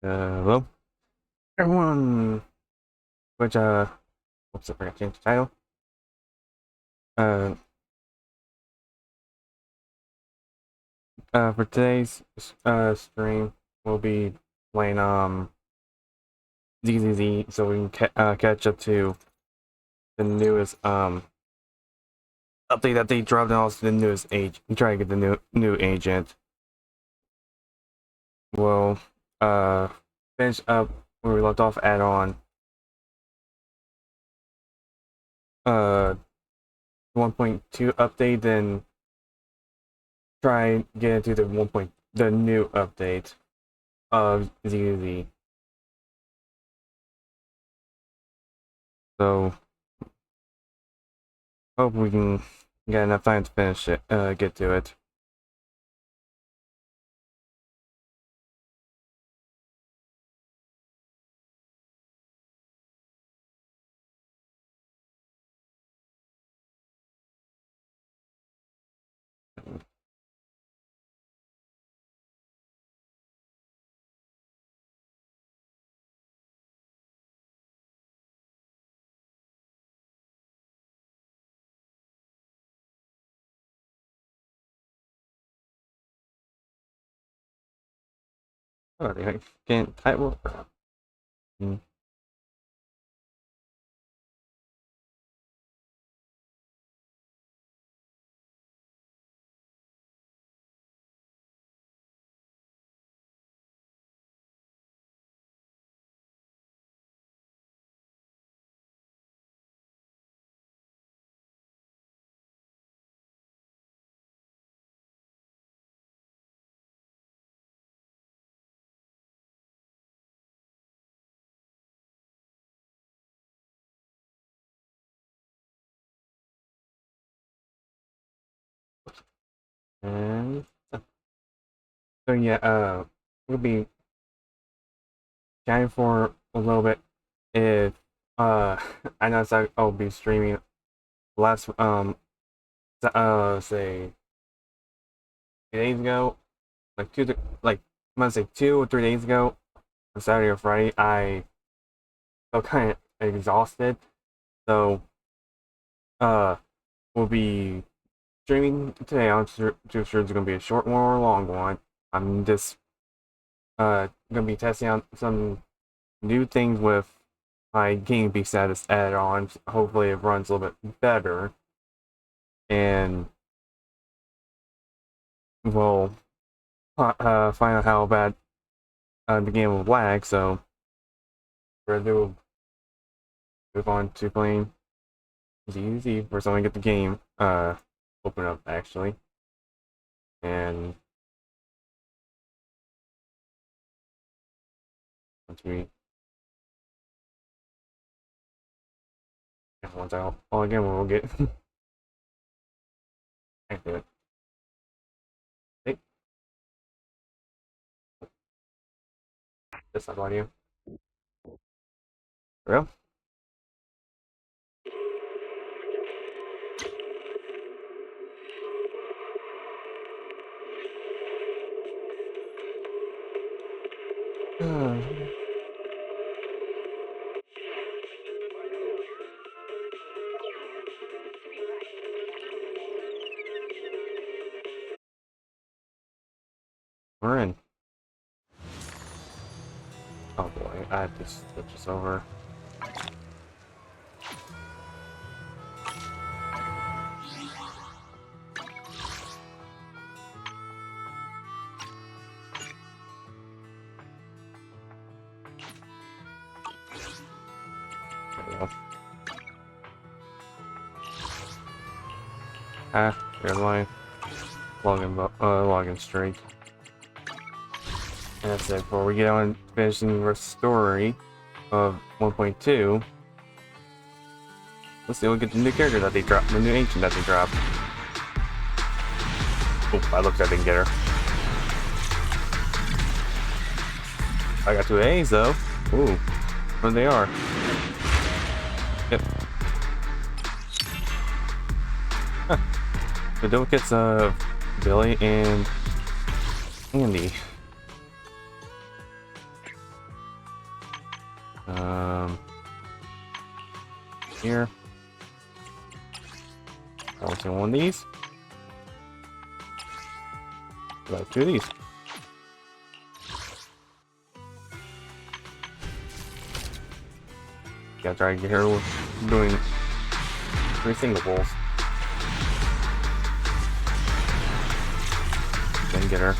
Hello, everyone. Which oops, I forgot to change the title. Uh, for today's stream, we'll be playing ZZZ, so we can catch up to the newest update that they dropped, and also the newest age. And try to get the new agent. We'll finish up where we left off at on 1.2 update, then try and get into the new update of ZZZ. So hope we can get enough time to finish it, get to it. Oh, I can't type. Hmm. And so yeah, we'll be chatting for a little bit. If I know I'll be streaming last say 2 days ago, like I'm gonna say 2 or 3 days ago, on Saturday or Friday, I felt kind of exhausted, so we'll be streaming today. I'm too sure it's gonna be a short one or a long one. I'm just gonna be testing out some new things with my Game Beat status add-ons. Hopefully it runs a little bit better, and we'll find out how bad the game will lag. So we're gonna move on to playing ZZ for someone to get the game open up actually, and once we once out all again we'll get back to it. Hey, this audio. Real? We're in. Oh boy, I have to switch this over. There we go. Here's my login streak. And that's it. Before we get on finishing the story of 1.2, let's see. We'll get the new character that they dropped, the new ancient that they dropped. Oh, I looked. I didn't get her. I got 2 A's though. Ooh, there they are. Yep. Huh. The duplicates of Billy and Andy. Here. Also one of these. Like 2 of these. Gotta try to get her doing 3 single pulls. Then get her.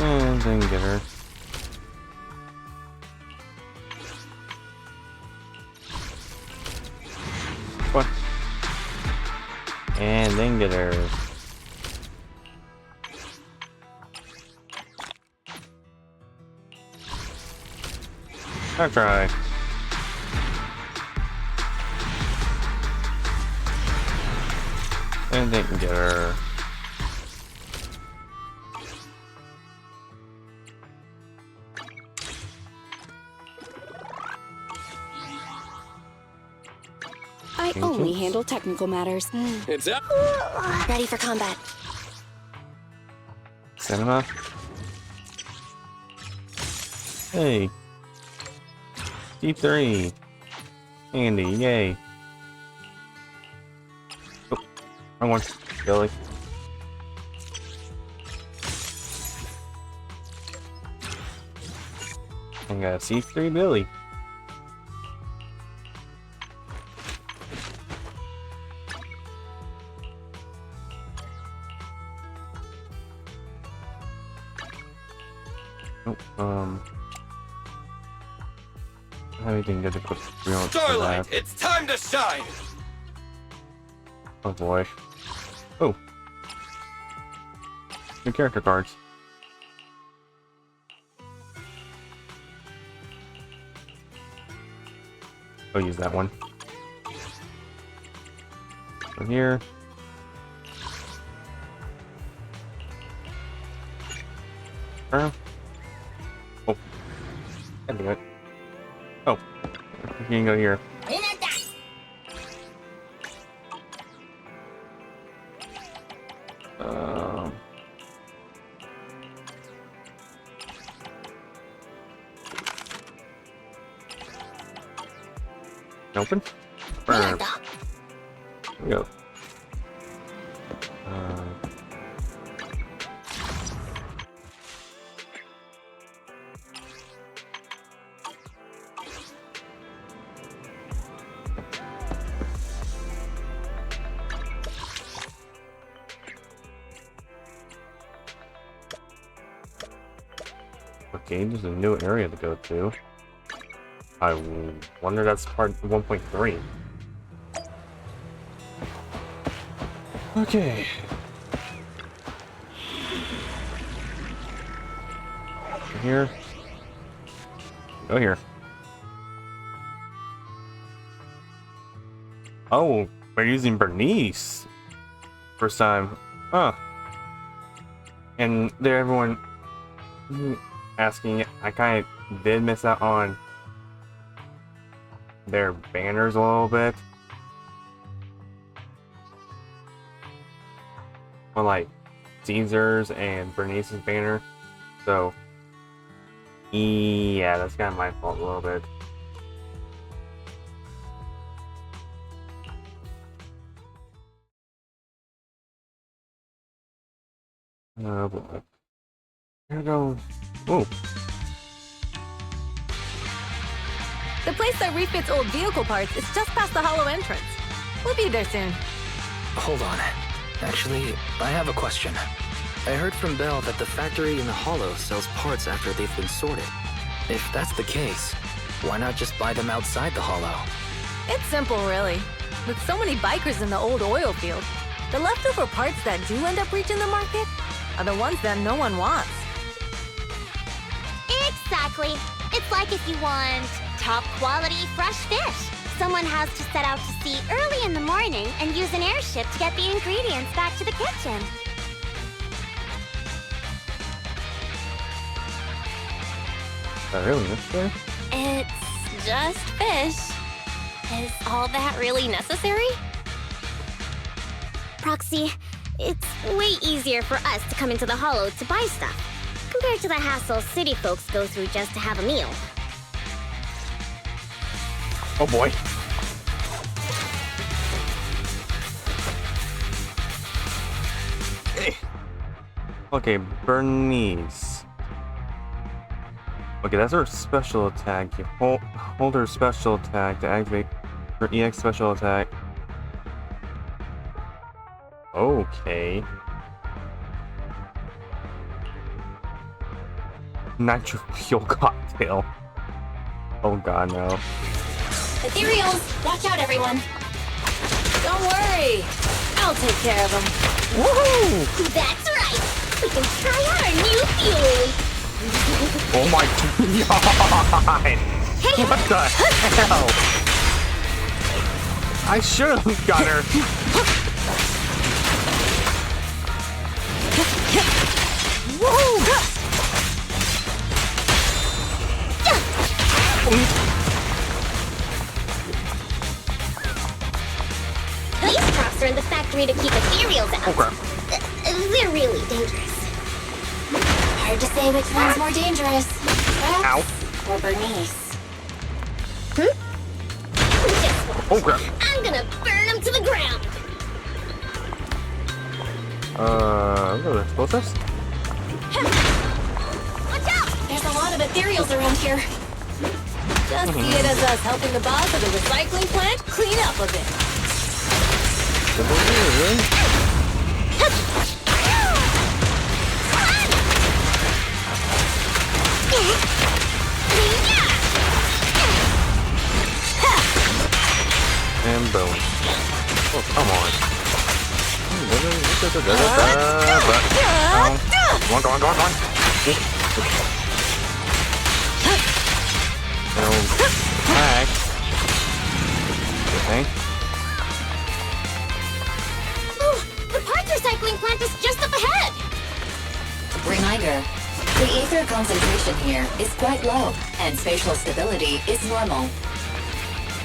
And then get her. What? And then get her. I'll try. And then get her. I only handle technical matters. It's up. Ready for combat. Cinema. Hey. D3. Andy, yay. Oh, wrong one. Billy. I got C3 Billy. Oh, everything good to put Starlight, it's time to shine. Oh boy. Oh. New character cards. I'll use that one. From here. Oh. I think it. Oh. You can go here. Open. Burn. There we go. Okay, there's a new area to go to. I wonder that's part 1.3. Okay. Here. Go here. Oh, we're using Bernice. First time. Huh. And there, everyone asking, I kind of did miss out on their banners a little bit. On like Caesar's and Bernice's banner. So yeah, that's kind of my fault a little bit. Oh boy. Here goes. Oh. The place that refits old vehicle parts is just past the hollow entrance. We'll be there soon. Hold on. Actually, I have a question. I heard from Belle that the factory in the hollow sells parts after they've been sorted. If that's the case, why not just buy them outside the hollow? It's simple, really. With so many bikers in the old oil field, the leftover parts that do end up reaching the market are the ones that no one wants. Exactly. It's like if you want top quality fresh fish. Someone has to set out to sea early in the morning and use an airship to get the ingredients back to the kitchen. Is that really necessary? It's just fish. Is all that really necessary? Proxy, It's way easier for us to come into the Hollow to buy stuff, compared to the hassle city folks go through just to have a meal. Oh boy. Okay, Bernice. Okay, that's her special attack. You hold her special attack to activate her EX special attack. Okay. Nitro fuel cocktail. Oh god, no. Ethereals! Watch out, everyone! Don't worry. I'll take care of them. Woohoo! That's right! We can try out our new fuel! Oh my god! Hey! What the hell? I should have got her. Whoa! These props are in the factory to keep ethereals out. Okay. They're really dangerous. Hard to say which one's more dangerous. Ow. Or Bernice. Just watch. Oh crap. I'm gonna burn them to the ground. Those are explosives? Watch out! There's a lot of ethereals around here. Just see it as us helping the boss of the recycling plant clean up a bit. And boom. Oh, come on. Come on, come on, come on, come on. Back. Okay. Oh, the parts recycling plant is just up ahead. Reminder, the ether concentration here is quite low, and spatial stability is normal.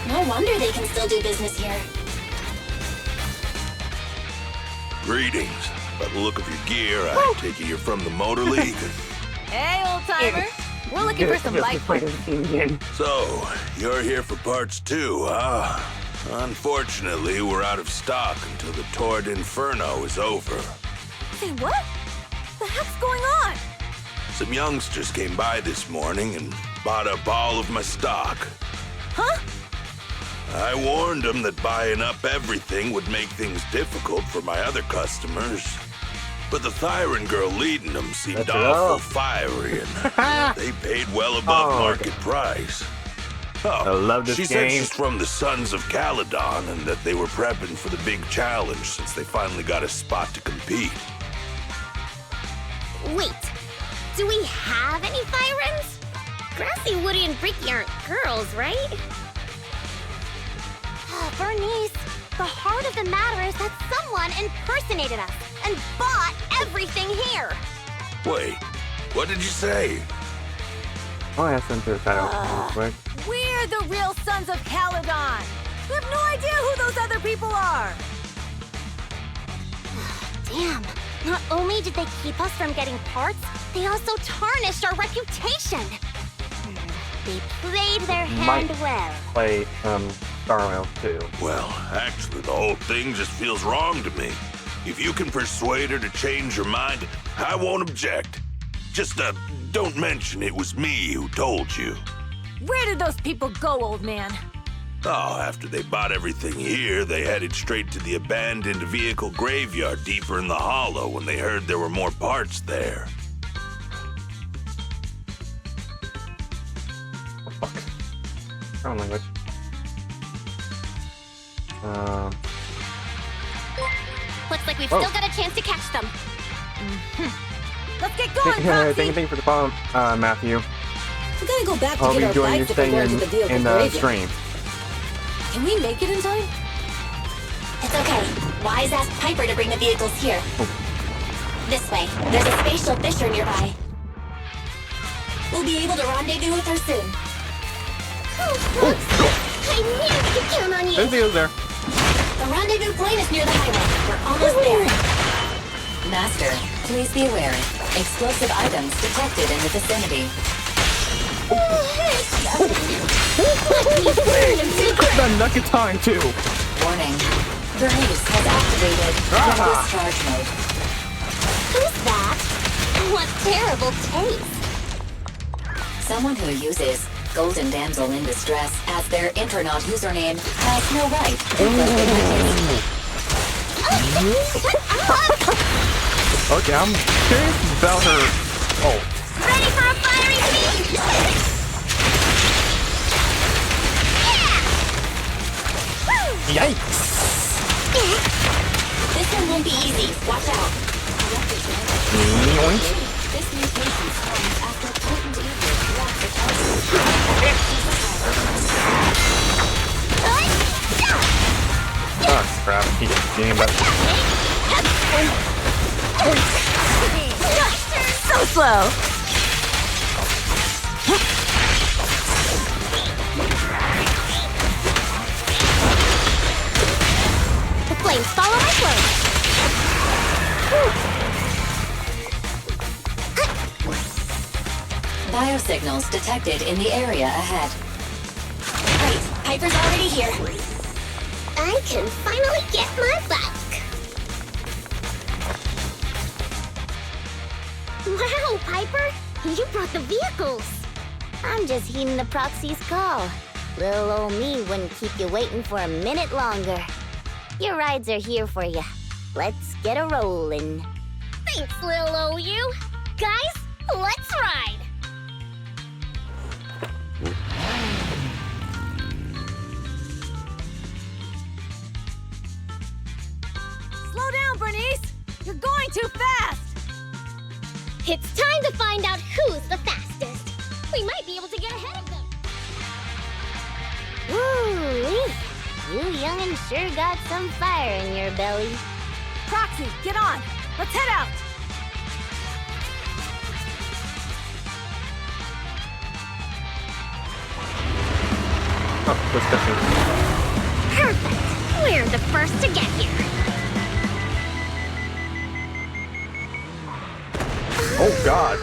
No wonder they can still do business here. Greetings. By the look of your gear, I take it you're from the Motor League. Hey, old timer. We're looking for some bike parts. So, you're here for parts too, huh? Unfortunately, we're out of stock until the Torrid Inferno is over. Say what? The heck's going on? Some youngsters came by this morning and bought up all of my stock. Huh? I warned them that buying up everything would make things difficult for my other customers. But the Thyron girl leading them seemed awful fiery, and they paid well above market price. I love this she game. said she's from the Sons of Caledon and that they were prepping for the big challenge since they finally got a spot to compete. Wait, do we have any Thyrans? Grassy, Woody, and Bricky aren't girls, right? Bernice, the heart of the matter is that someone impersonated us and bought everything here. Wait, what did you say? I'll ask them to try out real quick. We're the real Sons of Caledon. We have no idea who those other people are. Damn, not only did they keep us from getting parts, they also tarnished our reputation. They played their hand well. Play Star Rail too. Well, actually, the whole thing just feels wrong to me. If you can persuade her to change her mind, I won't object. Just, don't mention it was me who told you. Where did those people go, old man? Oh, after they bought everything here, they headed straight to the abandoned vehicle graveyard deeper in the hollow when they heard there were more parts there. Oh, fuck. Wrong language. Looks like we've still got a chance to catch them. Let's get going, Foxy. Thank you for the follow, Matthew. We gotta go back to Hope get you our enjoy your bikes if stay we're going to the vehicle in the graveyard. stream. Can we make it in time? It's okay. Wise asked Piper to bring the vehicles here. This way. There's a spatial fissure nearby. We'll be able to rendezvous with her soon. I knew we could count on you. There's the there. The rendezvous point is near the highway. We're almost there. Master, please be aware. Explosive items detected in the vicinity. The nugget time too. Warning. Bernice has activated discharge mode. Who's that? What terrible taste! Someone who uses Golden Damsel in Distress as their Intronaut username has no right to Okay, I'm curious about her. Oh. Ready for a fiery feast? Yeah! Yikes! This one won't be easy. Watch out. Yoink. This mutation comes after potent evil blocks the Oh crap, he gets game but So slow. The flames follow my flow. biosignals detected in the area ahead. Great, Piper's already here. I can finally get my bike. Wow, Piper! You brought the vehicles! I'm just heeding the proxy's call. Little old me wouldn't keep you waiting for a minute longer. Your rides are here for you. Let's get a rollin'. Thanks, little old you. Guys, let's ride! Slow down, Bernice! You're going too fast! It's time to find out who's the fastest. We might be able to get ahead of them. Ooh, you young'un sure got some fire in your belly. Proxy, get on! Let's head out! oh, that's definitely. Perfect. We're the first to get here. Oh god.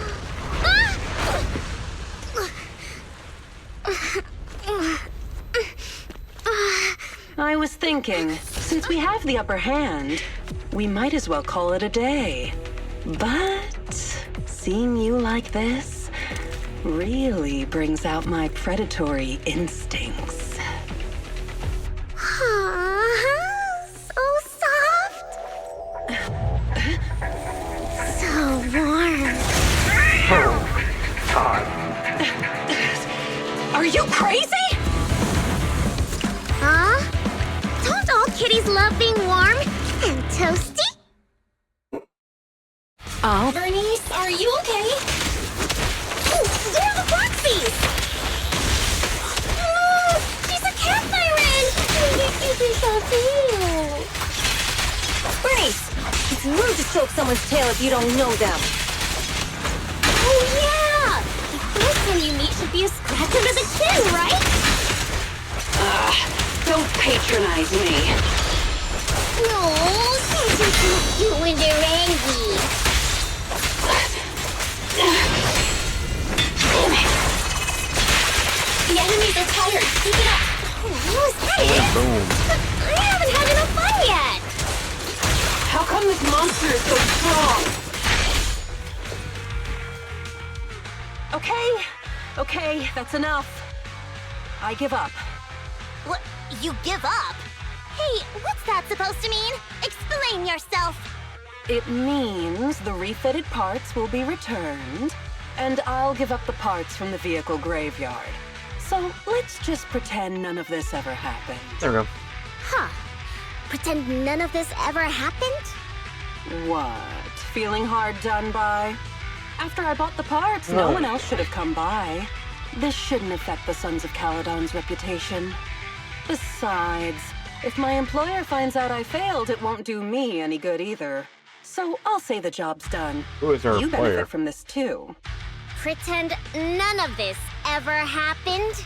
I was thinking, since we have the upper hand, we might as well call it a day. But seeing you like this really brings out my predatory instincts. So soft. So warm. Oh god. Are you crazy? Huh? Don't all kitties love being warm and toasty? Oh, Bernice, are you okay? They're the Foxies! She's a cat siren! This is so cute! Bernice! It's rude to stroke someone's tail if you don't know them. Oh yeah! The first one you meet should be a scratch under the chin, right? don't patronize me. No, you're so cute when they're angry. The enemies are tired. Keep it up. Oh, is that it? Boom. I haven't had enough fun yet! How come this monster is so strong? Okay, that's enough. I give up. What? You give up? Hey, what's that supposed to mean? Explain yourself! It means the refitted parts will be returned, and I'll give up the parts from the vehicle graveyard. So let's just pretend none of this ever happened. There we go. Huh. Pretend none of this ever happened? What? Feeling hard done by? After I bought the parts, no Right. one else should have come by. This shouldn't affect the Sons of Caledon's reputation. Besides, if my employer finds out I failed, it won't do me any good either. So I'll say the job's done. Who is her You employer? benefit from this too. Pretend none of this ever happened?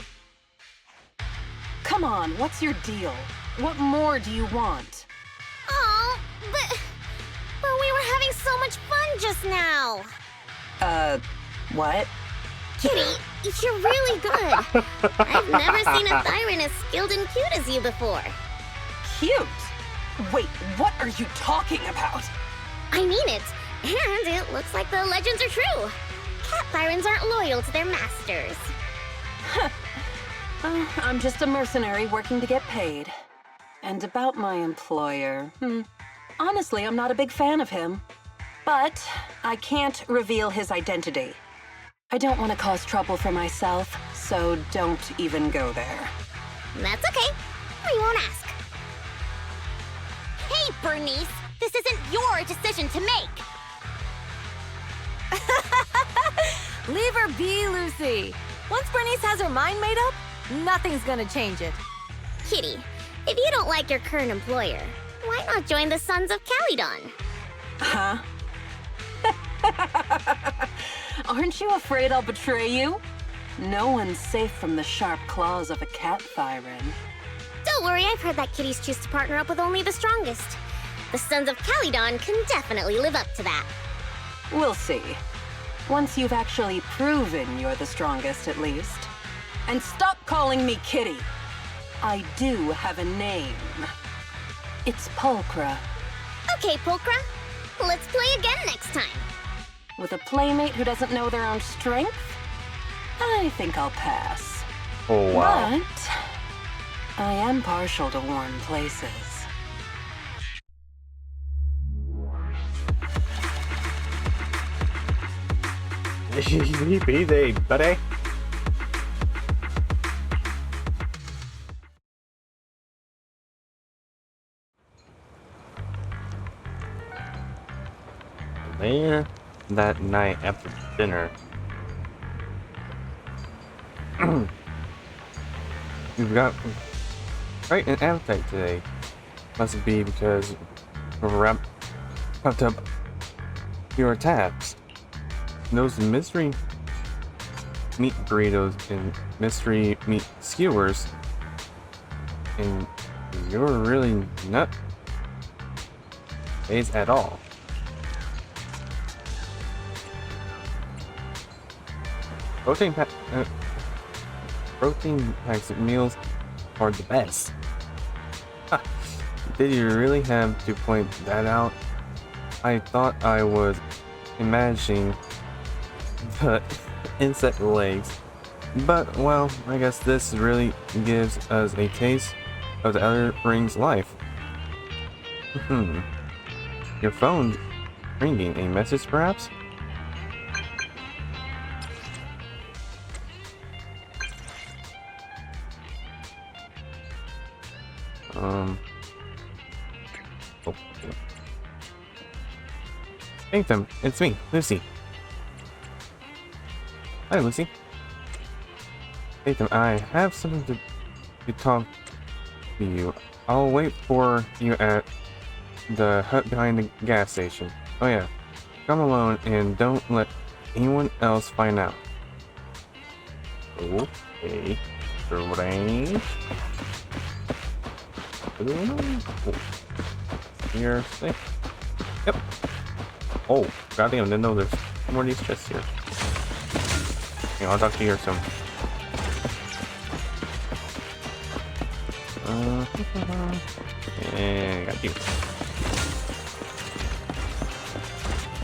Come on, what's your deal? What more do you want? Oh, but we were having having so much fun just now. What? Kitty, you're really good. I've never seen a Thyran as skilled and cute as you before. Cute? Wait, what are you talking about? I mean it. And it looks like the legends are true. Cat Thyrans aren't loyal to their masters. I'm just a mercenary working to get paid. And about my employer, honestly, I'm not a big fan of him. But I can't reveal his identity. I don't want to cause trouble for myself, so don't even go there. That's okay. We won't ask. Hey, Bernice! This isn't your decision to make! Leave her be, Lucy. Once Bernice has her mind made up, nothing's gonna change it. Kitty, if you don't like your current employer, why not join the Sons of Calydon? Huh? Aren't you afraid I'll betray you? No one's safe from the sharp claws of a cat Thyran. Don't worry, I've heard that kitties choose to partner up with only the strongest. The Sons of Calydon can definitely live up to that. We'll see. Once you've actually proven you're the strongest, at least. And stop calling me Kitty. I do have a name. It's Pulchra. Okay, Pulchra. Let's play again next time. With a playmate who doesn't know their own strength? I think I'll pass. Oh, wow. But I am partial to warm places. Easy, buddy. Later that night after dinner, you've got quite an appetite today. Must be because we've wrapped up your tabs. Those mystery meat burritos and mystery meat skewers, and you're really not phased at all. Protein packed meals are the best. Ha. Did you really have to point that out? I thought I was imagining the insect legs, but well, I guess this really gives us a taste of the Elder Ring's life. Your phone's ringing. A message, perhaps? Oh. Nathan, it's me, Lucy. Hi, Lucy. Nathan, I have something to talk to you. I'll wait for you at the hut behind the gas station. Oh yeah, come alone and don't let anyone else find out. Okay, range. You're safe. Yep. Oh, goddamn, didn't know there's more of these chests here. Okay, I'll talk to you soon. And got you.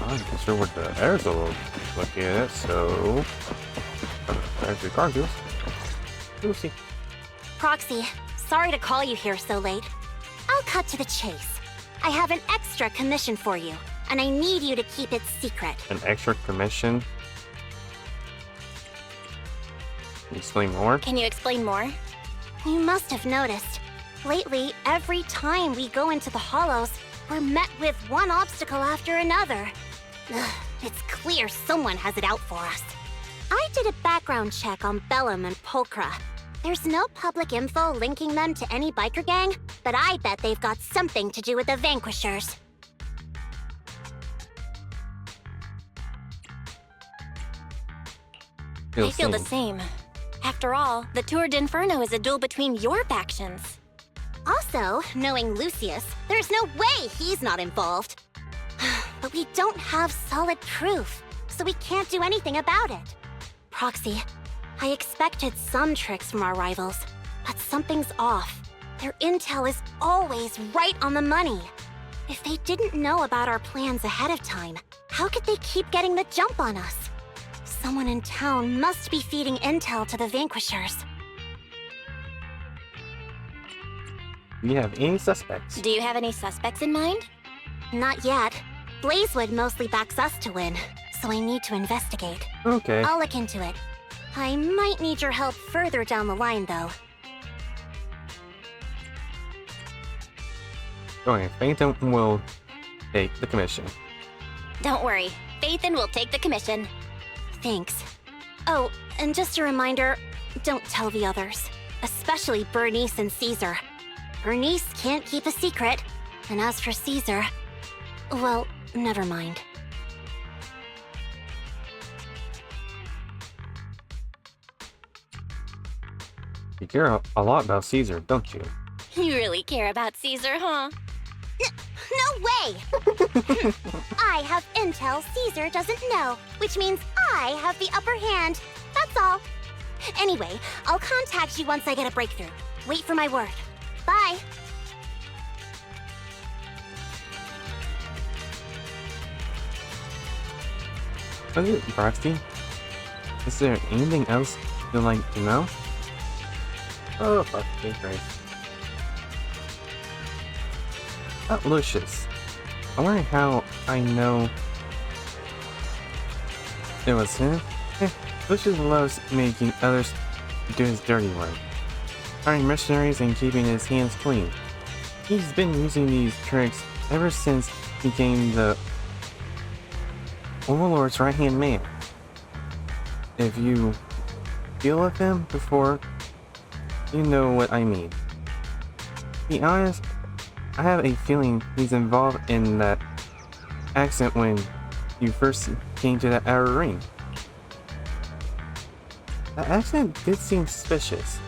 I'm not sure what the air's a little look at, so there's your cargoes. We'll see. Proxy, sorry to call you here so late. I'll cut to the chase. I have an extra commission for you, and I need you to keep it secret. An extra commission? Can you explain more? Can you explain more? You must have noticed. Lately, every time we go into the Hollows, we're met with one obstacle after another. Ugh, it's clear someone has it out for us. I did a background check on Bellum and Pulchra. There's no public info linking them to any biker gang, but I bet they've got something to do with the Vanquishers. I feel the same. After all, the Tour d'Inferno is a duel between your factions. Also, knowing Lucius, there's no way he's not involved. But But we don't have solid proof, so we can't do anything about it. Proxy, I expected some tricks from our rivals, but something's off. Their intel is always right on the money. If they didn't know about our plans ahead of time, how could they keep getting the jump on us? Someone in town must be feeding intel to the Vanquishers. Do you have any suspects? Do you have any suspects in mind? Not yet. Blazewood mostly backs us to win, so I need to investigate. Okay. I'll look into it. I might need your help further down the line, though. Okay, Phantom will take the commission. Don't worry. Phaethon will take the commission. Thanks. Oh, and just a reminder, don't tell the others. Especially Bernice and Caesar. Bernice can't keep a secret. And as for Caesar... well, never mind. You care a lot about Caesar, don't you? You really care about Caesar, huh? No way! I have intel Caesar doesn't know, which means I have the upper hand. That's all. Anyway, I'll contact you once I get a breakthrough. Wait for my word. Bye. What is it, Proxy? Is there anything else you'd like to know? Oh, fuck, okay, great. Oh, Lucius. I wonder how I know it was him. Lucius loves making others do his dirty work, hiring mercenaries and keeping his hands clean. He's been using these tricks ever since he became the Overlord's right-hand man. If you deal with him before, you know what I mean. To be honest, I have a feeling he's involved in that accident when you first came to that outer ring. That accident did seem suspicious.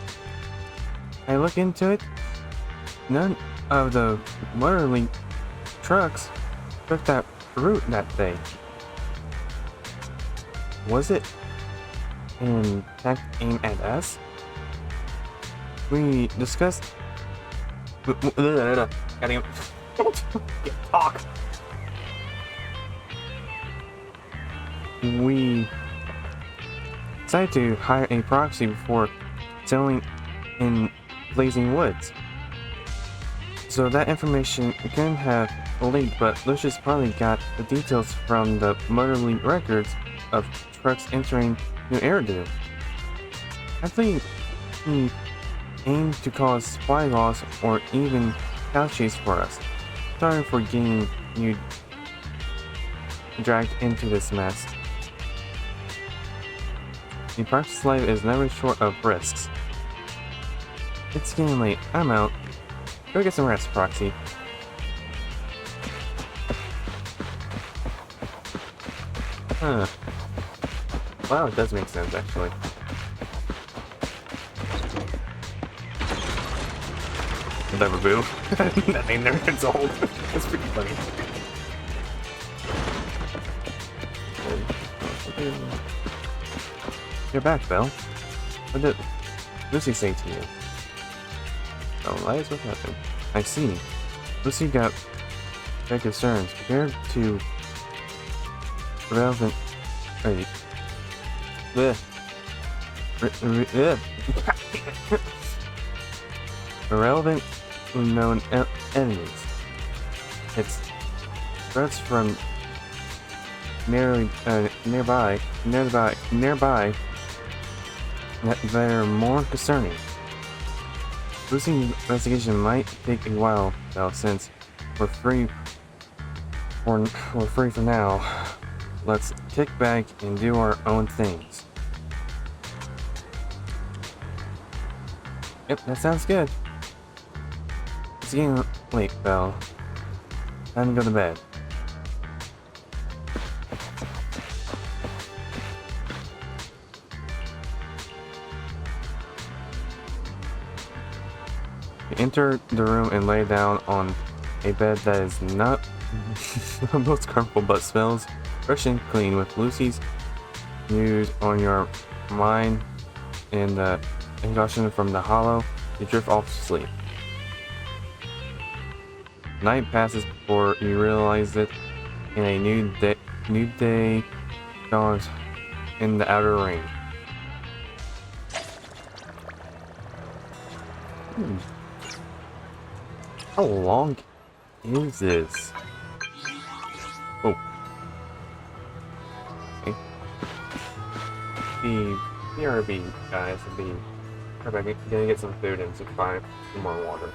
I look into it. None of the motorly trucks took that route that day. Was it an attack aimed at us? We discussed. Gotta talk. We decided to hire a proxy before settling in Blazing Woods. So that information couldn't have leaked, but Lucius probably got the details from the motorly records of trucks entering New Eridu. I think he aimed to cause supply loss or even cow chase for us. Sorry for getting you dragged into this mess. The practice life is never short of risks. It's getting late. I'm out. Go get some rest, Proxy. Huh. Wow, it does make sense, actually. Never boo. That name never gets old. That's pretty funny. You're back, Belle. What did Lucy say to you? Oh, lies? What happened? I see. Lucy got very concerns compared to relevant. Wait. Blech. Irrelevant unknown enemies. It's threats from nearby that are more concerning. Losing the investigation might take a while, though, since we're free for now. Let's kick back and do our own things. Yep, that sounds good. It's getting late, Belle. Time to go to bed. You enter the room and lay down on a bed that is not The most harmful but smells fresh and clean with Lucy's news on your mind and the exhaustion from the hollow. You drift off to sleep. Night passes before you realize it, and a new day dawns in the outer ring. How long is this? Oh. Okay. The BRB guys will be gonna get some food and some more water.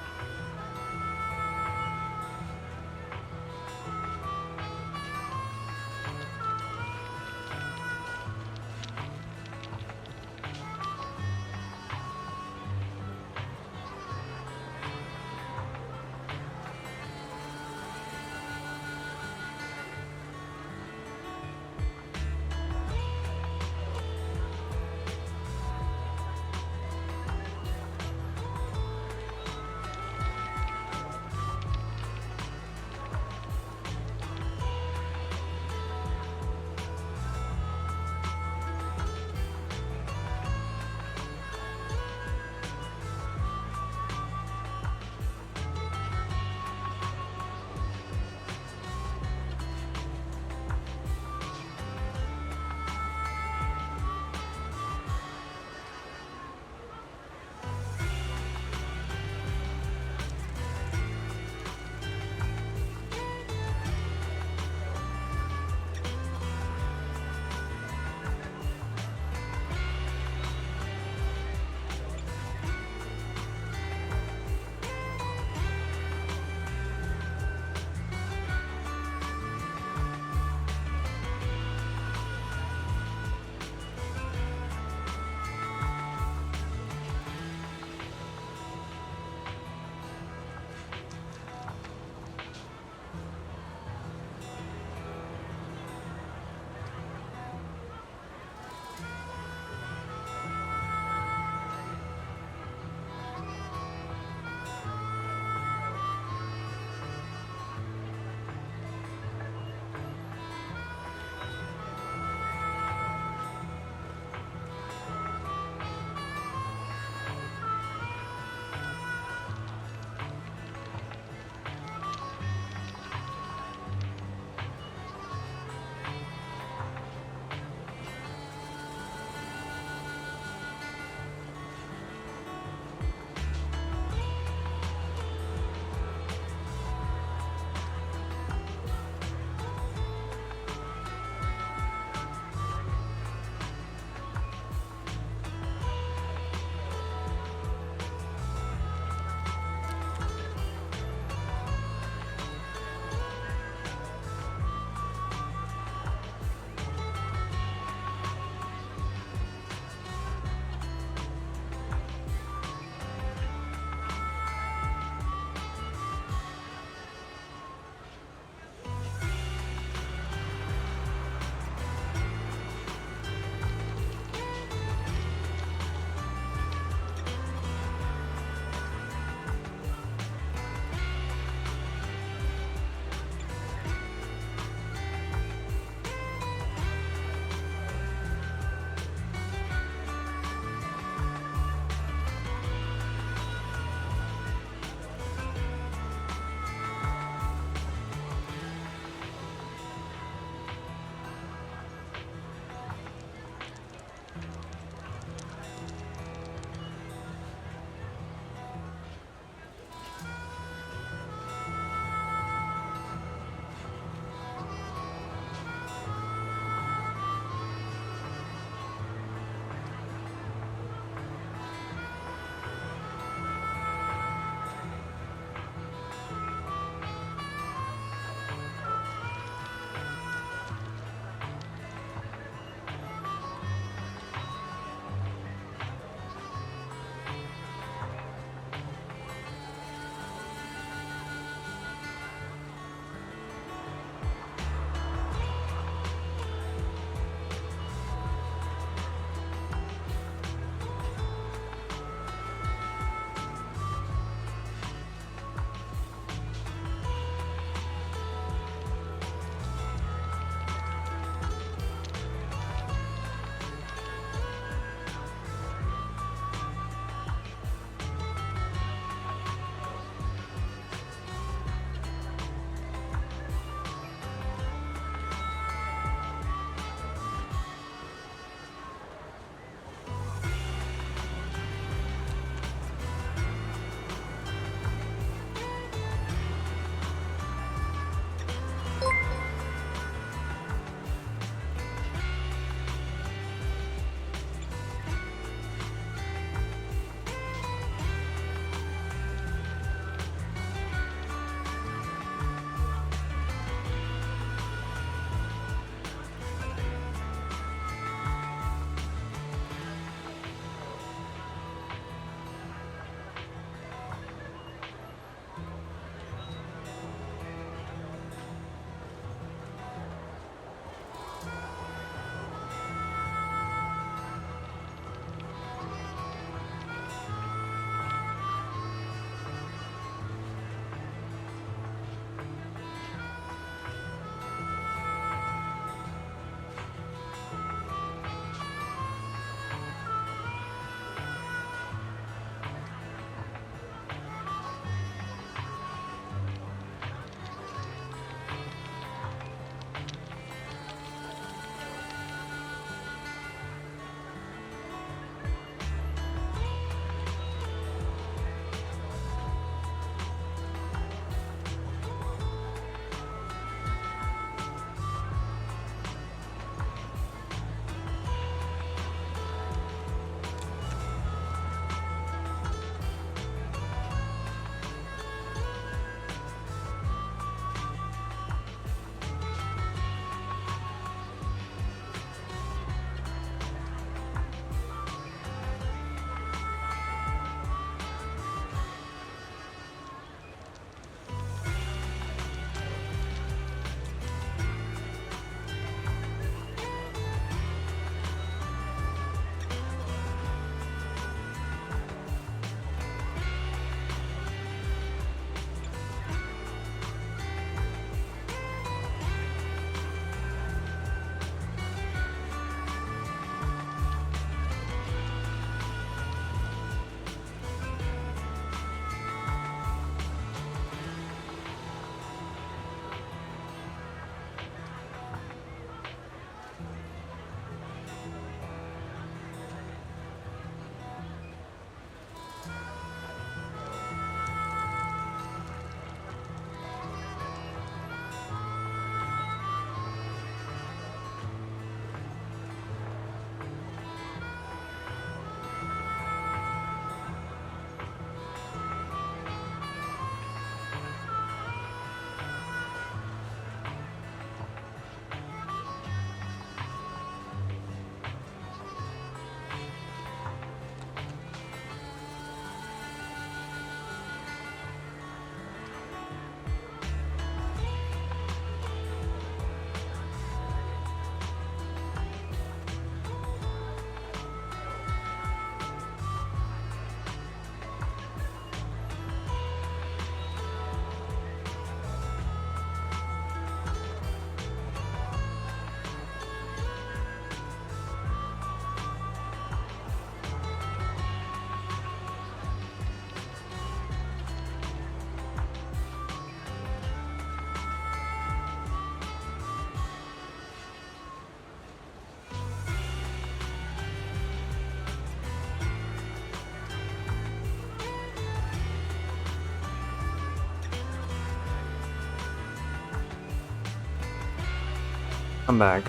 I'm back.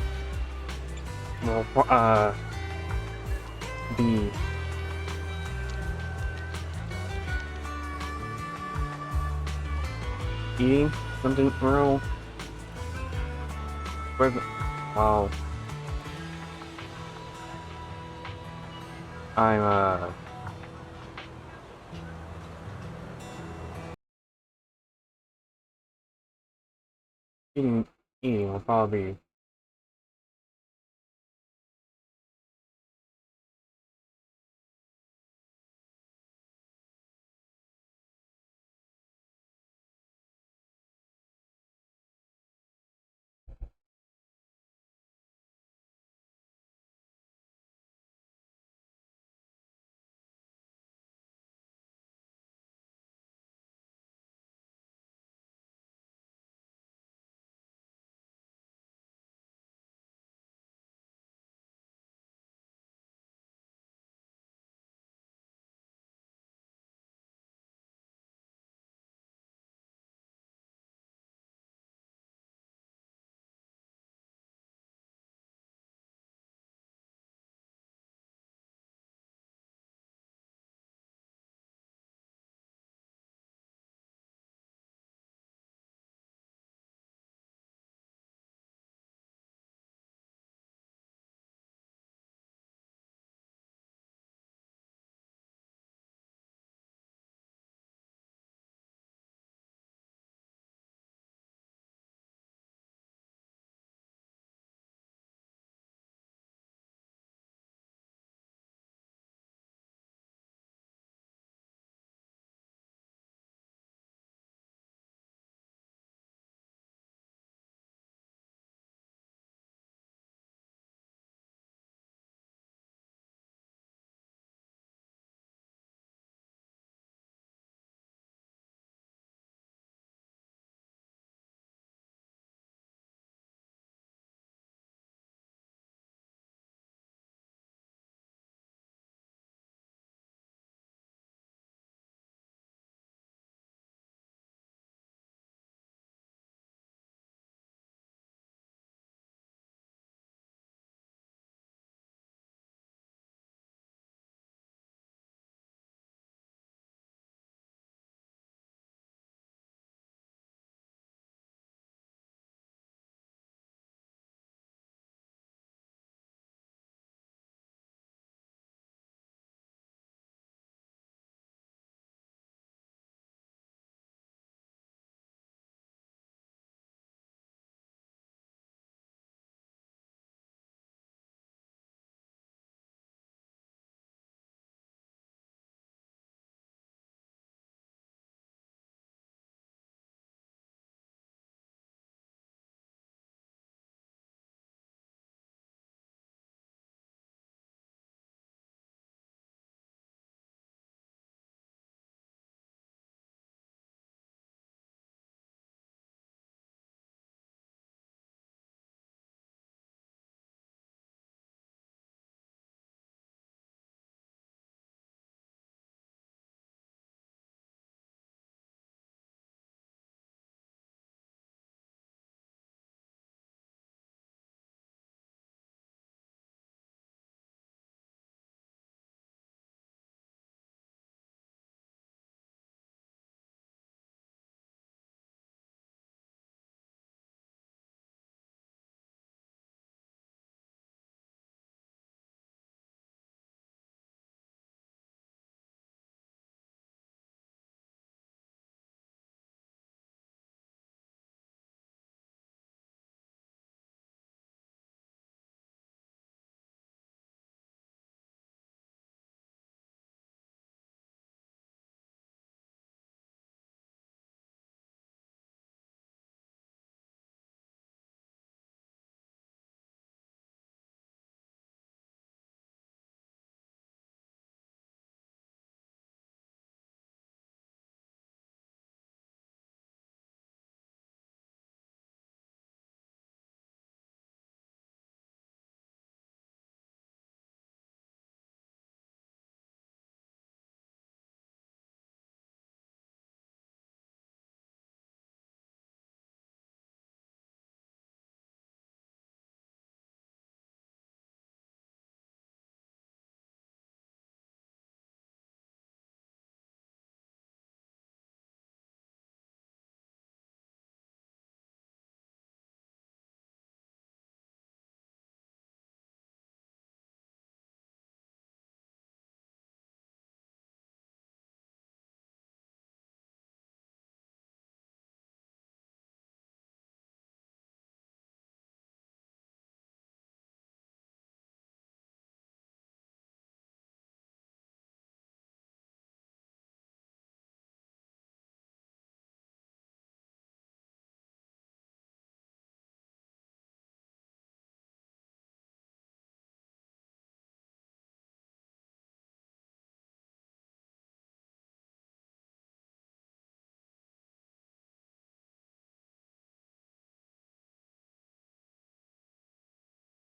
Well, the eating something real quick. Wow. I'm eating will probably be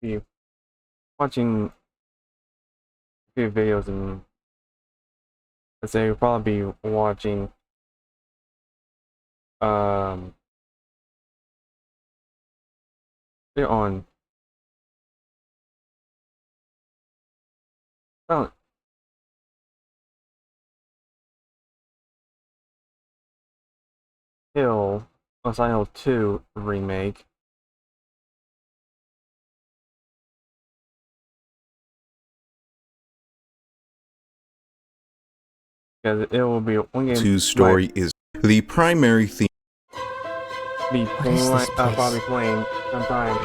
be watching a few videos, and let's say you'll probably be watching they're on Silent Hill, Silent Hill 2 remake. Because it will be one game. 2 story is the primary theme. Be playing probably playing sometime.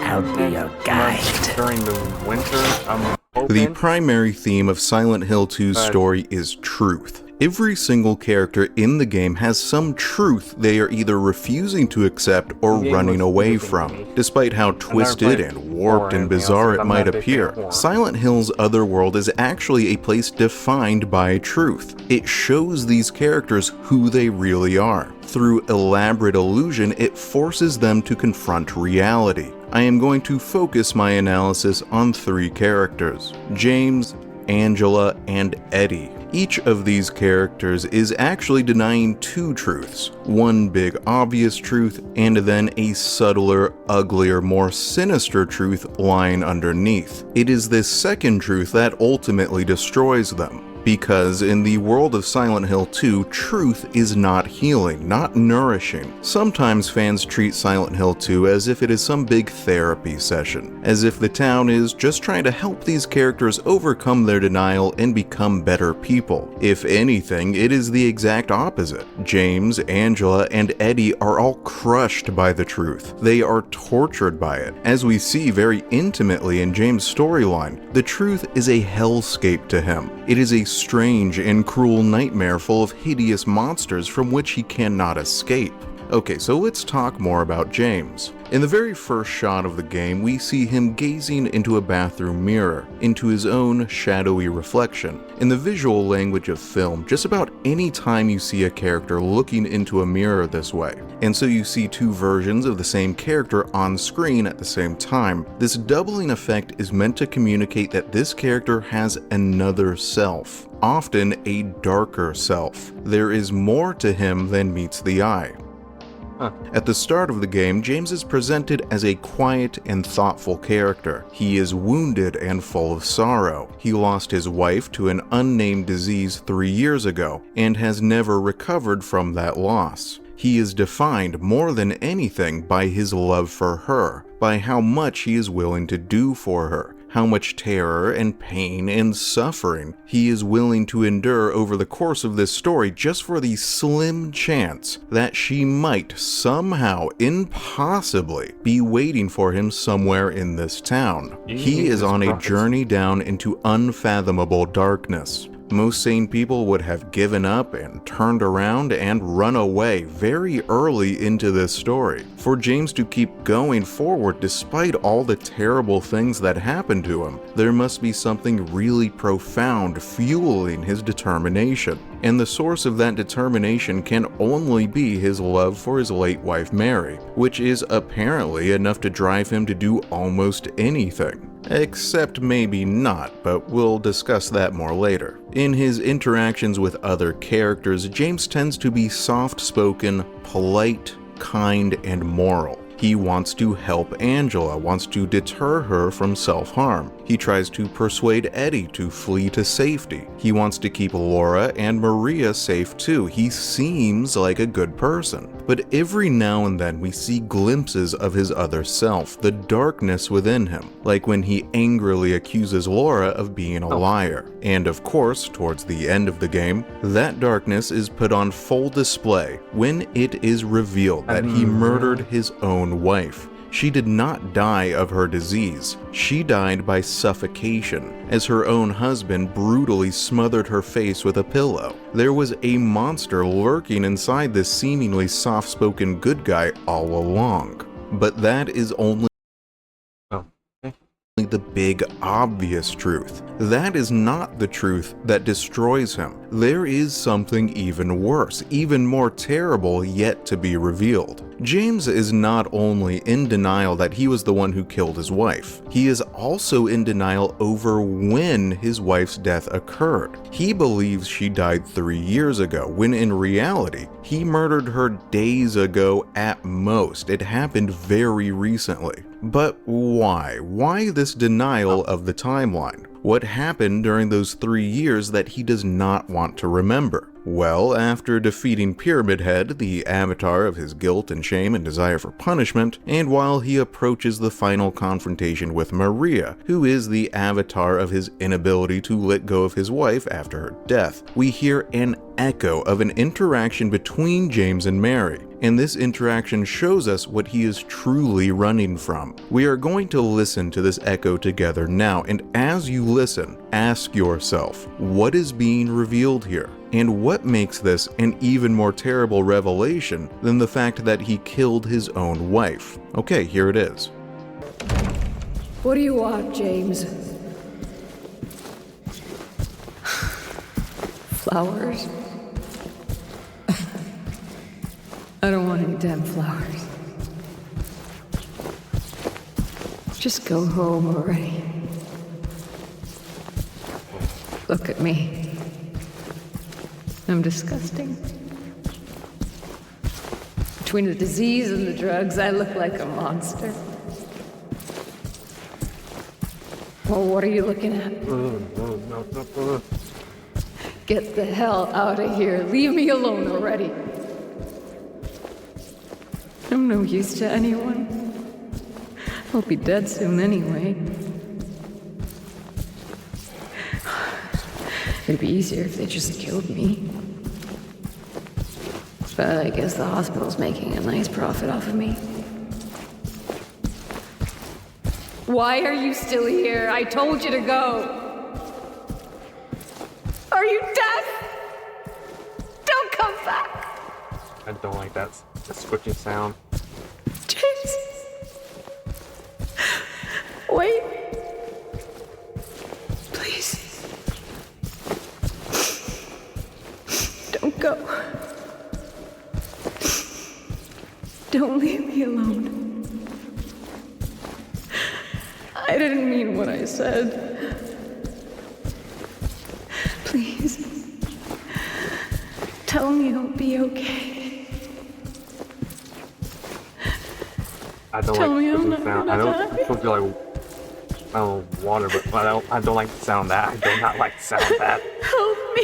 I'll be your guide. During the winter, I'm hoping. The primary theme of Silent Hill 2's story is truth. Every single character in the game has some truth they are either refusing to accept or running away from, despite how twisted and warped and bizarre it might appear. Silent Hill's otherworld is actually a place defined by truth. It shows these characters who they really are. Through elaborate illusion, it forces them to confront reality. I am going to focus my analysis on 3 characters: James, Angela, and Eddie. Each of these characters is actually denying 2 truths. One big obvious truth, and then a subtler, uglier, more sinister truth lying underneath. It is this second truth that ultimately destroys them. Because in the world of Silent Hill 2, truth is not healing, not nourishing. Sometimes fans treat Silent Hill 2 as if it is some big therapy session, as if the town is just trying to help these characters overcome their denial and become better people. If anything, it is the exact opposite. James, Angela, and Eddie are all crushed by the truth. They are tortured by it. As we see very intimately in James' storyline, the truth is a hellscape to him. It is a strange and cruel nightmare full of hideous monsters from which he cannot escape. Okay, so let's talk more about James. In the very first shot of the game, we see him gazing into a bathroom mirror, into his own shadowy reflection. In the visual language of film, just about any time you see a character looking into a mirror this way, and so you see 2 versions of the same character on screen at the same time, this doubling effect is meant to communicate that this character has another self, often a darker self. There is more to him than meets the eye. At the start of the game, James is presented as a quiet and thoughtful character. He is wounded and full of sorrow. He lost his wife to an unnamed disease 3 years ago, and has never recovered from that loss. He is defined more than anything by his love for her, by how much he is willing to do for her, how much terror and pain and suffering he is willing to endure over the course of this story just for the slim chance that she might somehow, impossibly, be waiting for him somewhere in this town. He is on a journey down into unfathomable darkness. Most sane people would have given up and turned around and run away very early into this story. For James to keep going forward despite all the terrible things that happened to him, there must be something really profound fueling his determination. And the source of that determination can only be his love for his late wife Mary, which is apparently enough to drive him to do almost anything. Except maybe not, but we'll discuss that more later. In his interactions with other characters, James tends to be soft-spoken, polite, kind, and moral. He wants to help Angela, wants to deter her from self-harm. He tries to persuade Eddie to flee to safety. He wants to keep Laura and Maria safe too. He seems like a good person. But every now and then we see glimpses of his other self, the darkness within him, like when he angrily accuses Laura of being a liar. And of course, towards the end of the game, that darkness is put on full display when it is revealed that he murdered his own wife. She did not die of her disease. She died by suffocation, as her own husband brutally smothered her face with a pillow. There was a monster lurking inside this seemingly soft-spoken good guy all along. But that is only the big obvious truth. That is not the truth that destroys him. There is something even worse, even more terrible yet to be revealed. James is not only in denial that he was the one who killed his wife, he is also in denial over when his wife's death occurred. He believes she died 3 years ago, when in reality, he murdered her days ago at most. It happened very recently. But why? Why this denial of the timeline? What happened during those 3 years that he does not want to remember? Well, after defeating Pyramid Head, the avatar of his guilt and shame and desire for punishment, and while he approaches the final confrontation with Maria, who is the avatar of his inability to let go of his wife after her death, we hear an echo of an interaction between James and Mary, and this interaction shows us what he is truly running from. We are going to listen to this echo together now, and as you listen, ask yourself, what is being revealed here? And what makes this an even more terrible revelation than the fact that he killed his own wife? Okay, here it is. What do you want, James? Flowers? I don't want any damn flowers. Just go home already. Look at me. I'm disgusting. Between the disease and the drugs, I look like a monster. Well, what are you looking at? Get the hell out of here. Leave me alone already. I'm no use to anyone. I'll be dead soon anyway. It'd be easier if they just killed me. But I guess the hospital's making a nice profit off of me. Why are you still here? I told you to go. Are you deaf? Don't come back. I don't like that squishy sound. James. Wait. Please. Don't go. Don't leave me alone. I didn't mean what I said. Please. Tell me it'll be okay. I don't Tell like me I'm squishy not sound. gonna I know die. it's supposed to be like, I don't know, water, but I don't like the sound of that. I do not like the sound of that. Help me.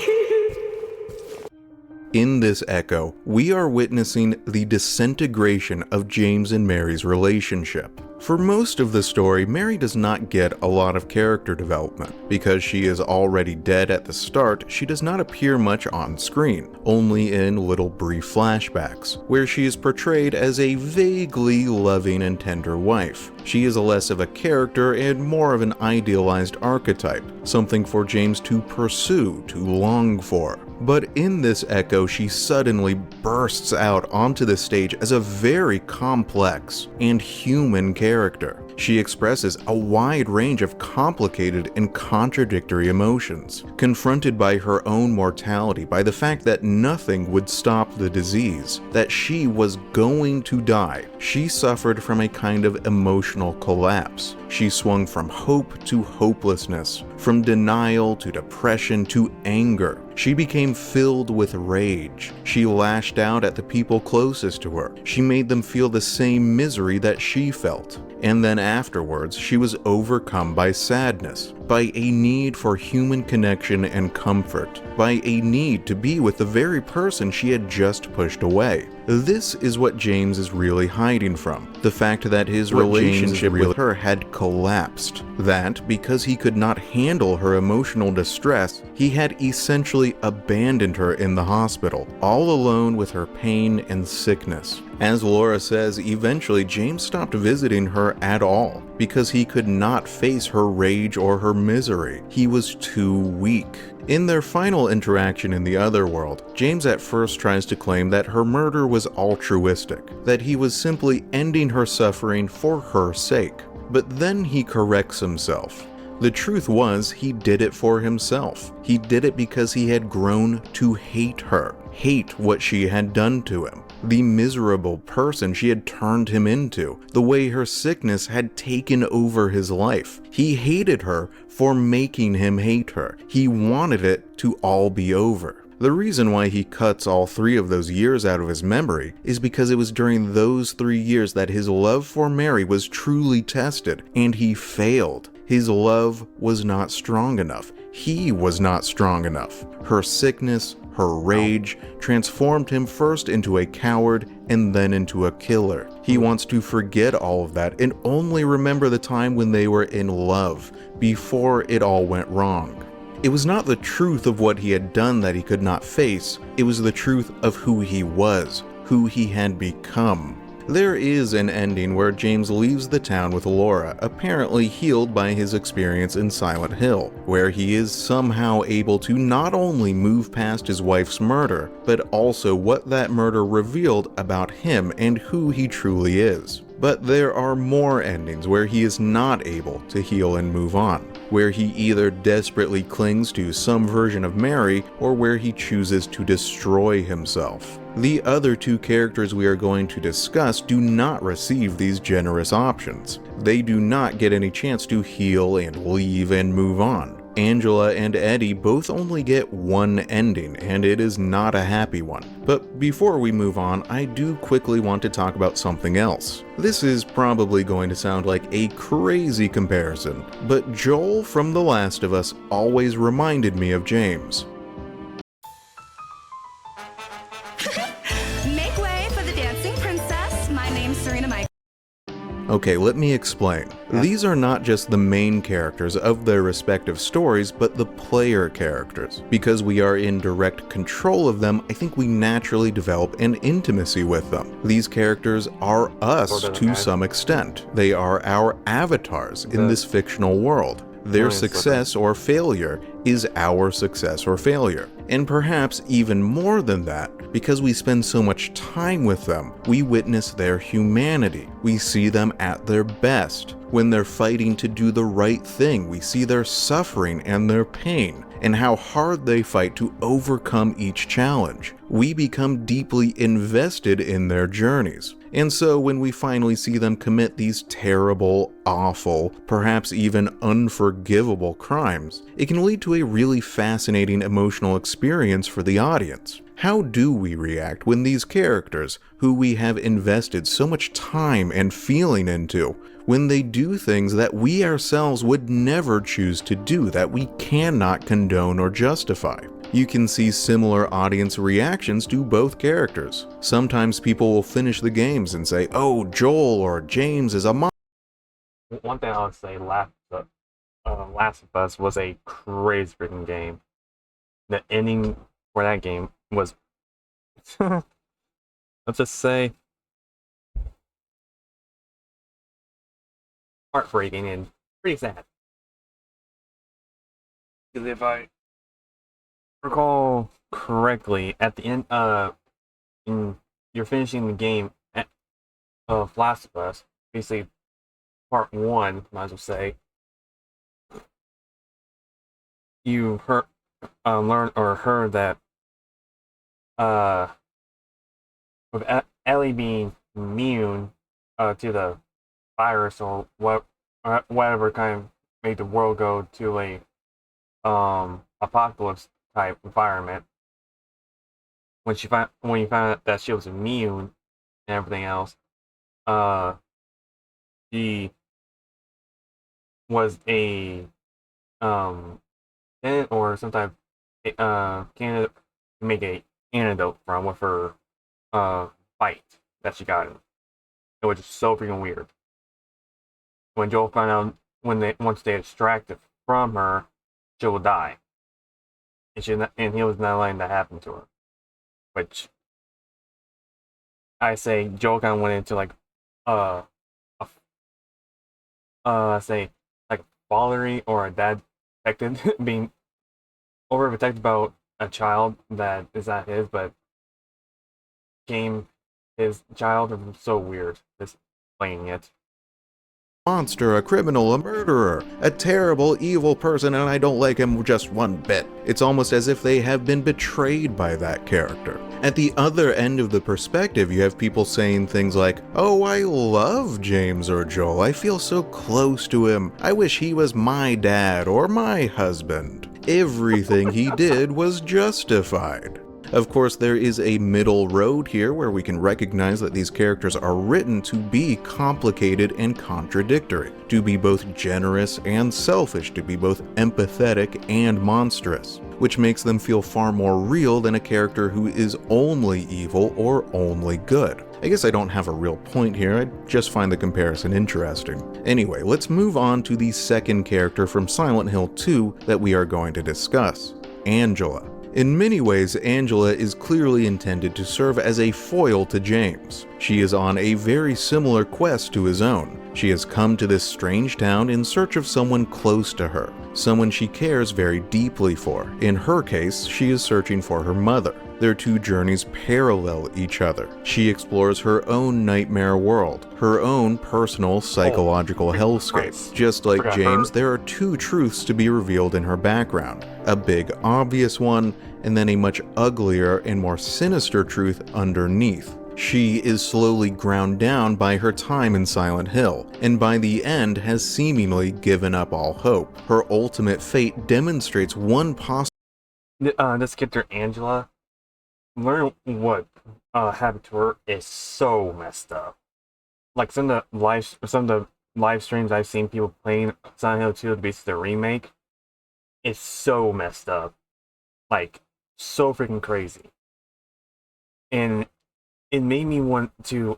In this echo, we are witnessing the disintegration of James and Mary's relationship. For most of the story, Mary does not get a lot of character development. Because she is already dead at the start, she does not appear much on screen, only in little brief flashbacks, where she is portrayed as a vaguely loving and tender wife. She is less of a character and more of an idealized archetype, something for James to pursue, to long for. But in this echo, she suddenly bursts out onto the stage as a very complex and human character. She expresses a wide range of complicated and contradictory emotions. Confronted by her own mortality, by the fact that nothing would stop the disease, that she was going to die, she suffered from a kind of emotional collapse. She swung from hope to hopelessness, from denial to depression to anger. She became filled with rage. She lashed out at the people closest to her. She made them feel the same misery that she felt. And then afterwards, she was overcome by sadness, by a need for human connection and comfort, by a need to be with the very person she had just pushed away. This is what James is really hiding from, the fact that his relationship with her had collapsed, that because he could not handle her emotional distress, he had essentially abandoned her in the hospital, all alone with her pain and sickness. As Laura says, eventually James stopped visiting her at all, because he could not face her rage or her misery. He was too weak. In their final interaction in the other world, James at first tries to claim that her murder was altruistic, that he was simply ending her suffering for her sake. But then he corrects himself. The truth was, he did it for himself. He did it because he had grown to hate her, hate what she had done to him. the miserable person she had turned him into, the way her sickness had taken over his life. He hated her for making him hate her. He wanted it to all be over. The reason why he cuts all 3 of those years out of his memory is because it was during those 3 years that his love for Mary was truly tested, and he failed. His love was not strong enough. He was not strong enough. Her sickness, her rage, transformed him first into a coward and then into a killer. He wants to forget all of that and only remember the time when they were in love, before it all went wrong. It was not the truth of what he had done that he could not face, it was the truth of who he was, who he had become. There is an ending where James leaves the town with Laura, apparently healed by his experience in Silent Hill, where he is somehow able to not only move past his wife's murder, but also what that murder revealed about him and who he truly is. But there are more endings where he is not able to heal and move on, where he either desperately clings to some version of Mary or where he chooses to destroy himself. The other 2 characters we are going to discuss do not receive these generous options. They do not get any chance to heal and leave and move on. Angela and Eddie both only get one ending, and it is not a happy one. But before we move on, I do quickly want to talk about something else. This is probably going to sound like a crazy comparison, but Joel from The Last of Us always reminded me of James. Make way for the dancing princess. My name's Serena Mike. Okay, let me explain. These are not just the main characters of their respective stories, but the player characters. Because we are in direct control of them, I think we naturally develop an intimacy with them. These characters are us to some extent. They are our avatars in this fictional world. Their success or failure is our success or failure. And perhaps even more than that, because we spend so much time with them, we witness their humanity. We see them at their best. When they're fighting to do the right thing, we see their suffering and their pain, and how hard they fight to overcome each challenge. We become deeply invested in their journeys. And so when we finally see them commit these terrible, awful, perhaps even unforgivable crimes, it can lead to a really fascinating emotional experience for the audience. How do we react when these characters, who we have invested so much time and feeling into, when they do things that we ourselves would never choose to do, that we cannot condone or justify? You can see similar audience reactions to both characters. Sometimes people will finish the games and say, "Oh, Joel or James is a monster." One thing I would say, Last of Us was a crazy freaking game. The ending for that game was, let's just say, heartbreaking and pretty sad. Because if I recall correctly, at the end, you're finishing the game of Last of Us, basically part 1, might as well say. You learned or heard that with Ellie being immune to the virus or whatever kind of made the world go to a apocalypse type environment. When you found out that she was immune and everything else, she was a or some type of candidate to make a antidote from with her bite that she got in. It was just so freaking weird. When Joel found out once they extracted from her, she will die. And he was not letting that happen to her. Which I say Joel kind of went into like say like a fathery or a dad protected being overprotected about a child that is not his, but became his child. It was so weird just playing it. monster, a criminal, a murderer, a terrible, evil person, and I don't like him just one bit. It's almost as if they have been betrayed by that character. At the other end of the perspective, you have people saying things like, oh, I love James or Joel, I feel so close to him, I wish he was my dad or my husband. Everything he did was justified. Of course, there is a middle road here where we can recognize that these characters are written to be complicated and contradictory, to be both generous and selfish, to be both empathetic and monstrous, which makes them feel far more real than a character who is only evil or only good. I guess I don't have a real point here, I just find the comparison interesting. Anyway, let's move on to the second character from Silent Hill 2 that we are going to discuss, Angela. In many ways, Angela is clearly intended to serve as a foil to James. She is on a very similar quest to his own. She has come to this strange town in search of someone close to her, someone she cares very deeply for. In her case, she is searching for her mother. Their two journeys parallel each other. She explores her own nightmare world, her own personal psychological hellscape. Just like James, there are two truths to be revealed in her background. A big obvious one, and then a much uglier and more sinister truth underneath. She is slowly ground down by her time in Silent Hill, and by the end has seemingly given up all hope. Her ultimate fate demonstrates one possible... This character, Angela, learn what happened to her is so messed up. Like some of the live streams I've seen people playing Silent Hill 2, basically the remake, is so messed up. Like, so freaking crazy. And it made me want to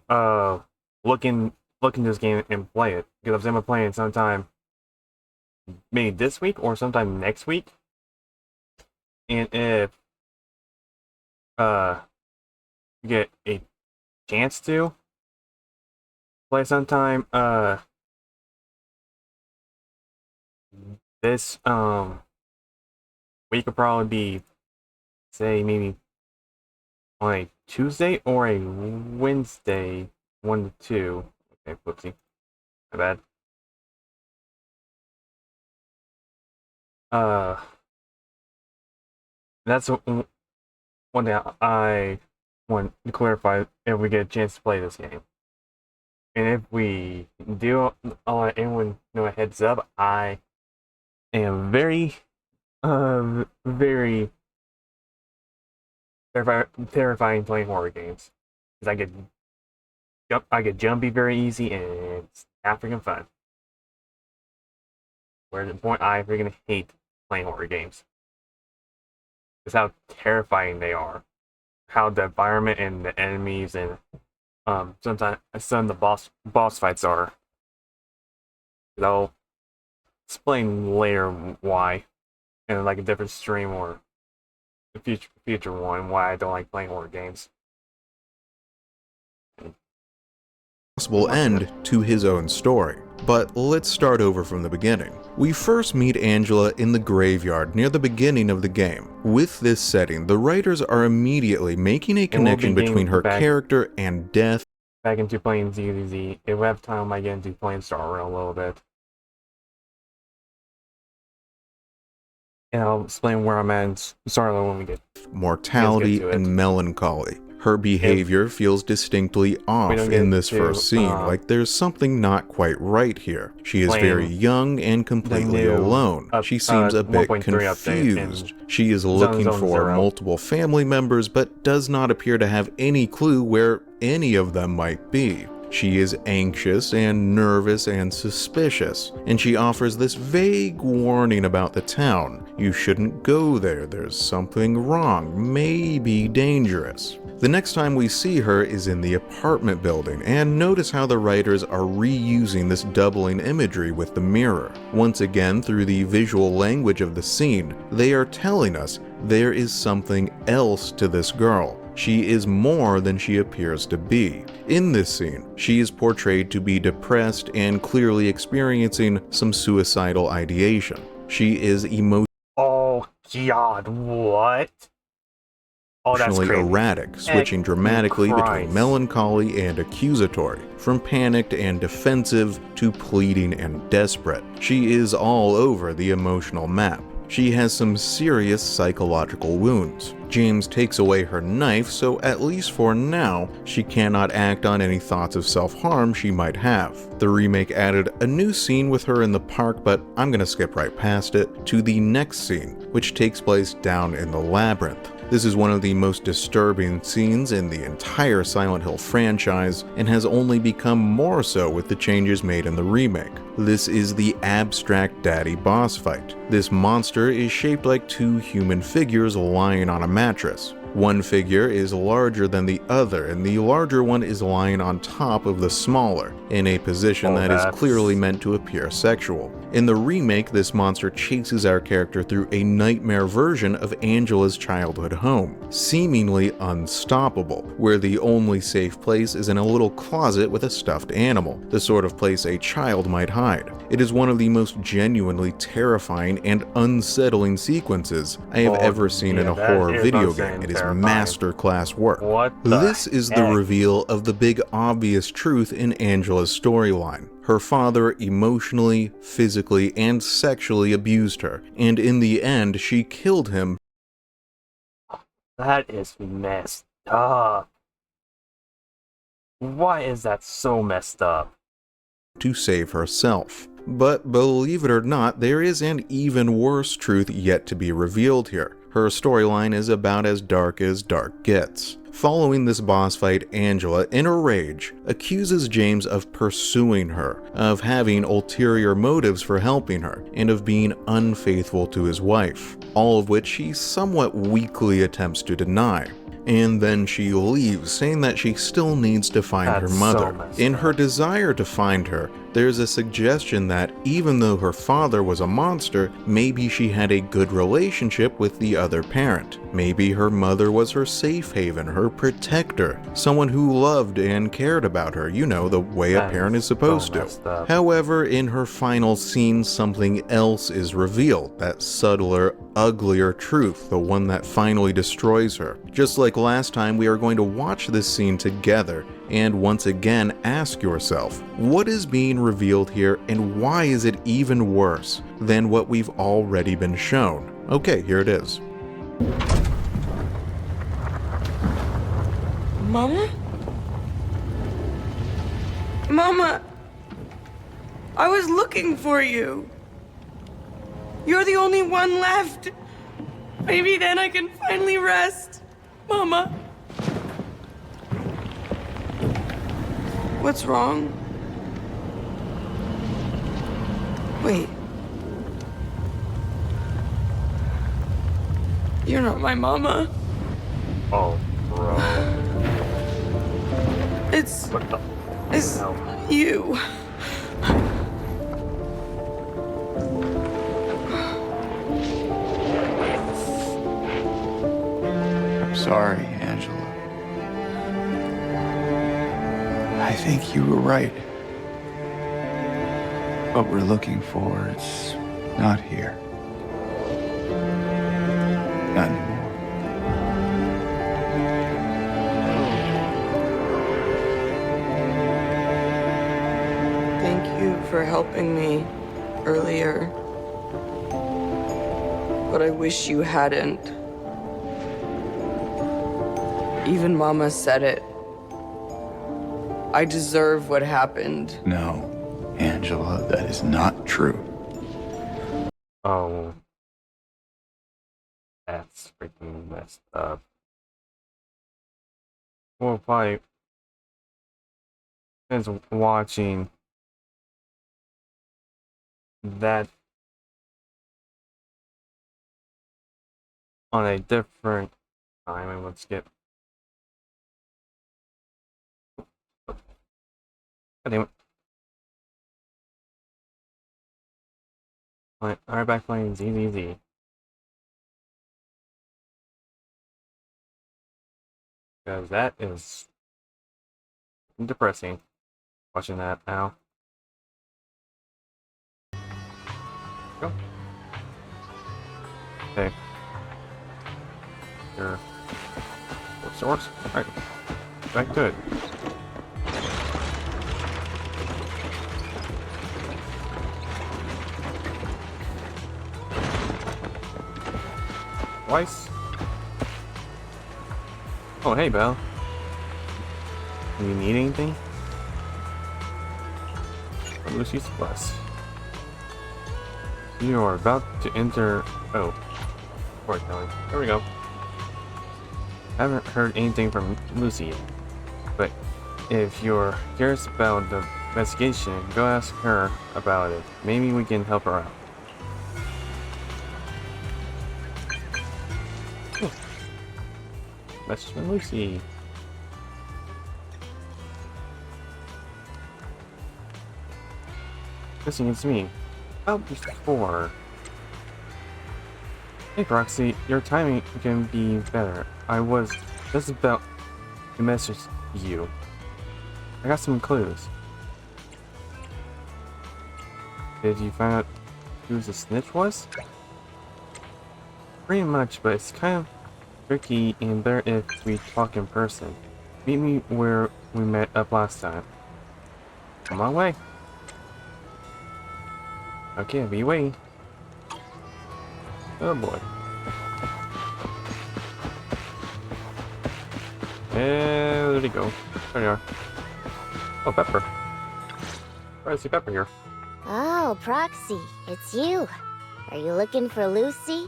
look into this game and play it, because I'm going to play it sometime maybe this week or sometime next week. And if you get a chance to play sometime this week could probably be, say, maybe on a Tuesday or a Wednesday, 1 to 2. Okay, whoopsie, my bad. That's one thing I want to clarify if we get a chance to play this game. And if we do, I'll let anyone know a heads up, I am very terrifying playing horror games. Because I get jumpy very easy, and it's not freaking fun. Whereas at the point I freaking hate playing horror games. It's how terrifying they are. How the environment and the enemies and sometimes some of the boss fights are. I'll explain later why, in like a different stream or a future one, why I don't like playing horror games. Possible end to his own story. But let's start over from the beginning. We first meet Angela in the graveyard near the beginning of the game. With this setting, the writers are immediately making a connection between her character and death. Back into playing ZZZ. If we have time, I might get into playing Star Rail a little bit. And I'll explain where I'm at in Star Rail when we get mortality and melancholy. Her behavior feels distinctly off in this first scene, like there's something not quite right here. She is very young and completely alone. She seems a bit confused. She is looking for multiple family members, but does not appear to have any clue where any of them might be. She is anxious and nervous and suspicious, and she offers this vague warning about the town. You shouldn't go there, there's something wrong, maybe dangerous. The next time we see her is in the apartment building, and notice how the writers are reusing this doubling imagery with the mirror. Once again, through the visual language of the scene, they are telling us there is something else to this girl. She is more than she appears to be. In this scene, she is portrayed to be depressed and clearly experiencing some suicidal ideation. She is emotional. Oh God, what? Oh, that's crazy. erratic, switching dramatically between melancholy and accusatory, from panicked and defensive to pleading and desperate. She is all over the emotional map. She has some serious psychological wounds. James takes away her knife, so at least for now, she cannot act on any thoughts of self-harm she might have. The remake added a new scene with her in the park, but I'm gonna skip right past it to the next scene, which takes place down in the labyrinth. This is one of the most disturbing scenes in the entire Silent Hill franchise, and has only become more so with the changes made in the remake. This is the Abstract Daddy boss fight. This monster is shaped like two human figures lying on a mattress. One figure is larger than the other, and the larger one is lying on top of the smaller, in a position that is clearly meant to appear sexual. In the remake, this monster chases our character through a nightmare version of Angela's childhood home, seemingly unstoppable, where the only safe place is in a little closet with a stuffed animal, the sort of place a child might hide. It is one of the most genuinely terrifying and unsettling sequences I have ever seen in a horror video game. It is masterclass work. This is the reveal of the big obvious truth in Angela's storyline. Her father emotionally, physically, and sexually abused her, and in the end, she killed him. That is messed up. Why is that so messed up? To save herself. But believe it or not, there is an even worse truth yet to be revealed here. Her storyline is about as dark gets. Following this boss fight, Angela, in a rage, accuses James of pursuing her, of having ulterior motives for helping her, and of being unfaithful to his wife, all of which she somewhat weakly attempts to deny. And then she leaves, saying that she still needs to find her mother. In her desire to find her, there's a suggestion that even though her father was a monster, maybe she had a good relationship with the other parent. Maybe her mother was her safe haven, her protector, someone who loved and cared about her, you know, the way a parent is supposed to. However, in her final scene, something else is revealed, that subtler, uglier truth, the one that finally destroys her. Just like last time, we are going to watch this scene together and once again ask yourself, what is being revealed here and why is it even worse than what we've already been shown? Okay, here it is. Mama? Mama! I was looking for you. You're the only one left. Maybe then I can finally rest. Mama? What's wrong? Wait. You're not my mama. Oh, bro. It's you. I'm sorry, Angela. I think you were right. What we're looking for, it's not here. Not anymore. Thank you for helping me earlier. But I wish you hadn't. Even Mama said it. I deserve what happened. No, Angela, that is not true. Oh. That's freaking messed up. Well, probably is watching that on a different time, and let's get anyway. Alright, back playing ZZZ. Because that is depressing, watching that now. Go. Okay. Sure. source? Alright. Back to it. Twice. Oh, hey, Belle. Do you need anything? From Lucy's Plus. You are about to enter. Oh. Storytelling. There we go. I haven't heard anything from Lucy yet. But if you're curious about the investigation, go ask her about it. Maybe we can help her out. Message from Lucy. Listen, it's me. About before. Hey Proxy, your timing can be better. I was just about to message you. I got some clues. Did you find out who the snitch was? Pretty much, but it's kind of tricky and better if we talk in person. Meet me where we met up last time. On my way. Okay, I'll be waiting. Oh boy. There we go. There you are. Oh, Pepper. I see Pepper here. Oh, Proxy, it's you. Are you looking for Lucy?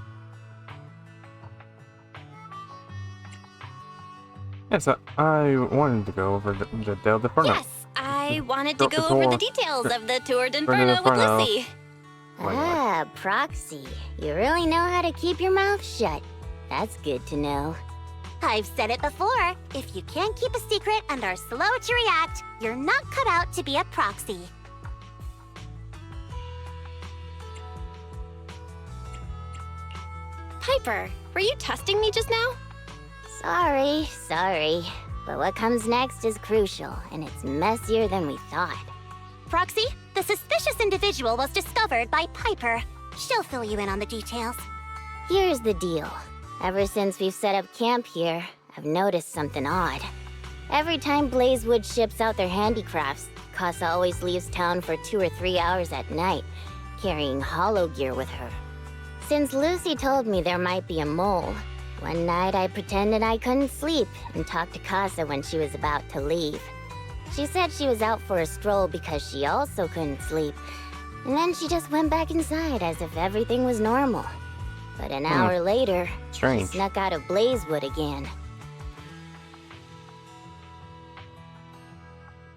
Yes, I wanted to go over the Del Inferno. Yes, I wanted to go over the details of the Tour d'Inferno with d'Inferno. Lucy. Ah, Proxy. You really know how to keep your mouth shut. That's good to know. I've said it before. If you can't keep a secret and are slow to react, you're not cut out to be a proxy. Piper, were you testing me just now? Sorry. But what comes next is crucial, and it's messier than we thought. Proxy, the suspicious individual was discovered by Piper. She'll fill you in on the details. Here's the deal. Ever since we've set up camp here, I've noticed something odd. Every time Blazewood ships out their handicrafts, Casa always leaves town for 2 or 3 hours at night, carrying hollow gear with her. Since Lucy told me there might be a mole, one night I pretended I couldn't sleep and talked to Casa when she was about to leave. She said she was out for a stroll because she also couldn't sleep, and then she just went back inside as if everything was normal. But an hour later, she snuck out of Blazewood again.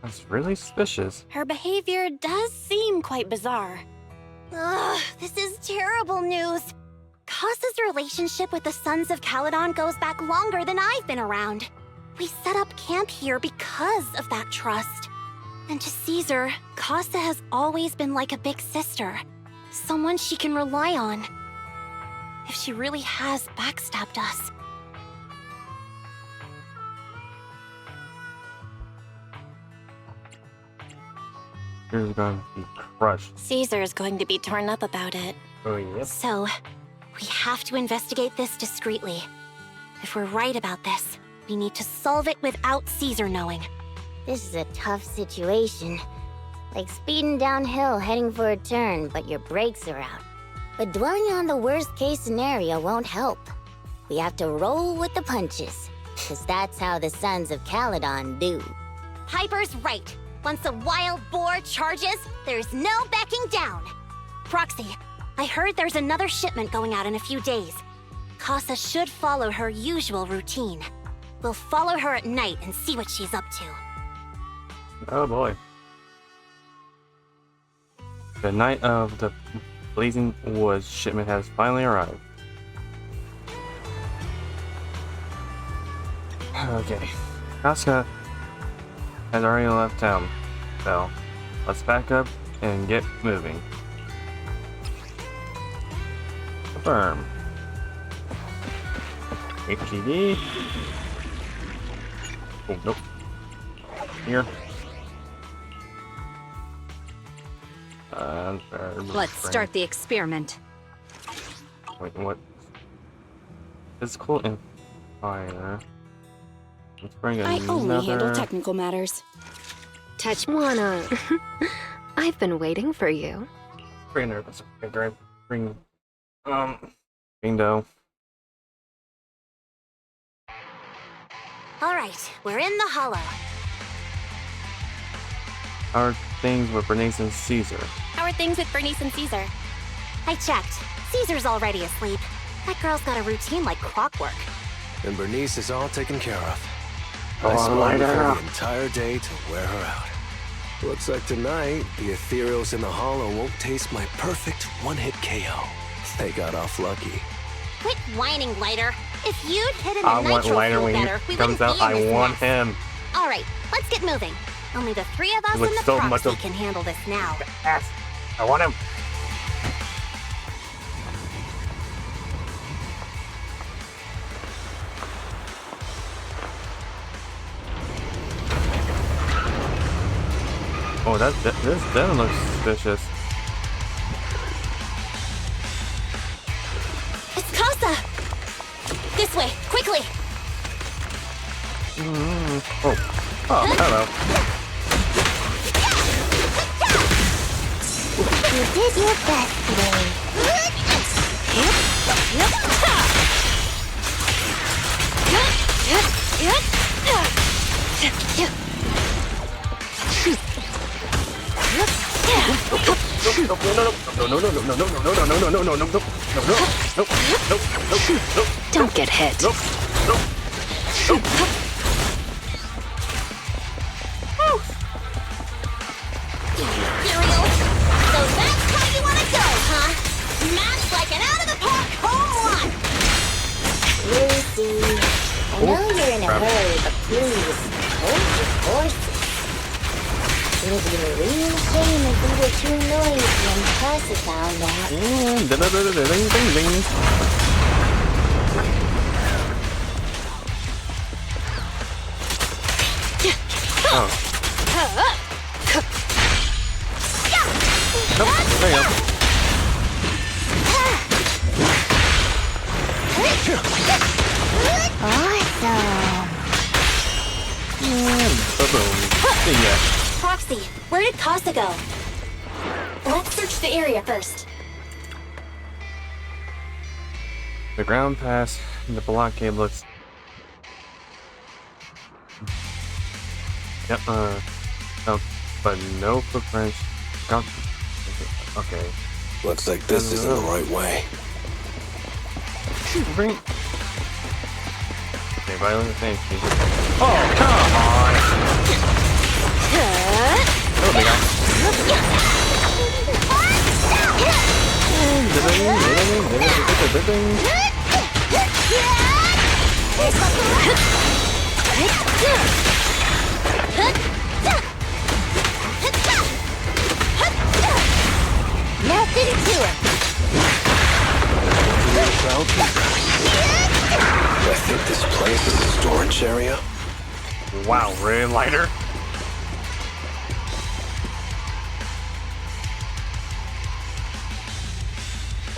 That's really suspicious. Her behavior does seem quite bizarre. Ugh, this is terrible news. Casa's relationship with the Sons of Caledon goes back longer than I've been around. We set up camp here because of that trust. And to Caesar, Casa has always been like a big sister. Someone she can rely on. If she really has backstabbed us. You're going to be crushed. Caesar's going to be torn up about it. Oh, yep. So, we have to investigate this discreetly. If we're right about this, we need to solve it without Caesar knowing. This is a tough situation. Like speeding downhill heading for a turn, but your brakes are out. But dwelling on the worst-case scenario won't help. We have to roll with the punches, because that's how the Sons of Caledon do. Piper's right. Once a wild boar charges, there's no backing down. Proxy, I heard there's another shipment going out in a few days. Casa should follow her usual routine. We'll follow her at night and see what she's up to. Oh boy. The night of the Blazing Woods shipment has finally arrived. Okay. Casca has already left town, so let's pack up and get moving. Confirm. HDD. Oh, nope. Here. Let's start the experiment. Wait, what? Physical and fire. Let's bring I only handle another. technical matters. Touch wanna. I've been waiting for you. Bring nervous. Okay, great. Bring Bingo. All right, we're in the hollow. How are things with Bernice and Caesar? How are things with Bernice and Caesar? I checked. Caesar's already asleep. That girl's got a routine like clockwork. And Bernice is all taken care of. Oh, I spoiled her later. the entire day to wear her out. Looks like tonight, the ethereals in the hollow won't taste my perfect one-hit KO. They got off lucky. Quit whining, Lighter. If you'd hidden I the want nitro Lighter fuel when he better, we comes wouldn't out. be in I this want mess. him. All right, let's get moving. Only the three of us With and the so much proxy of- can handle this now. Yes. I want him. Oh, this doesn't look suspicious. It's Casa! This way, quickly! Oh, hello. You did your best today. Don't get hit. Ethereal! So that's how you want to go, huh? Smash like an out-of-the-park home run! Lucy, I know you're in a hurry, but please, hold your horses. It would be a real shame if we were too noisy when Casa found out. Oh. Nope, there you go. Awesome. Boom. Yeah. Proxy, where did Casa go? Let's search the area first. The ground pass, the blockade looks. Yep, oh, but no footprints. Okay. Looks like this isn't the right way. Bring. Okay, violent thank you. Oh, come on! Oh, big Nothing to it. I think this place is a storage area. Wow, ray lighter.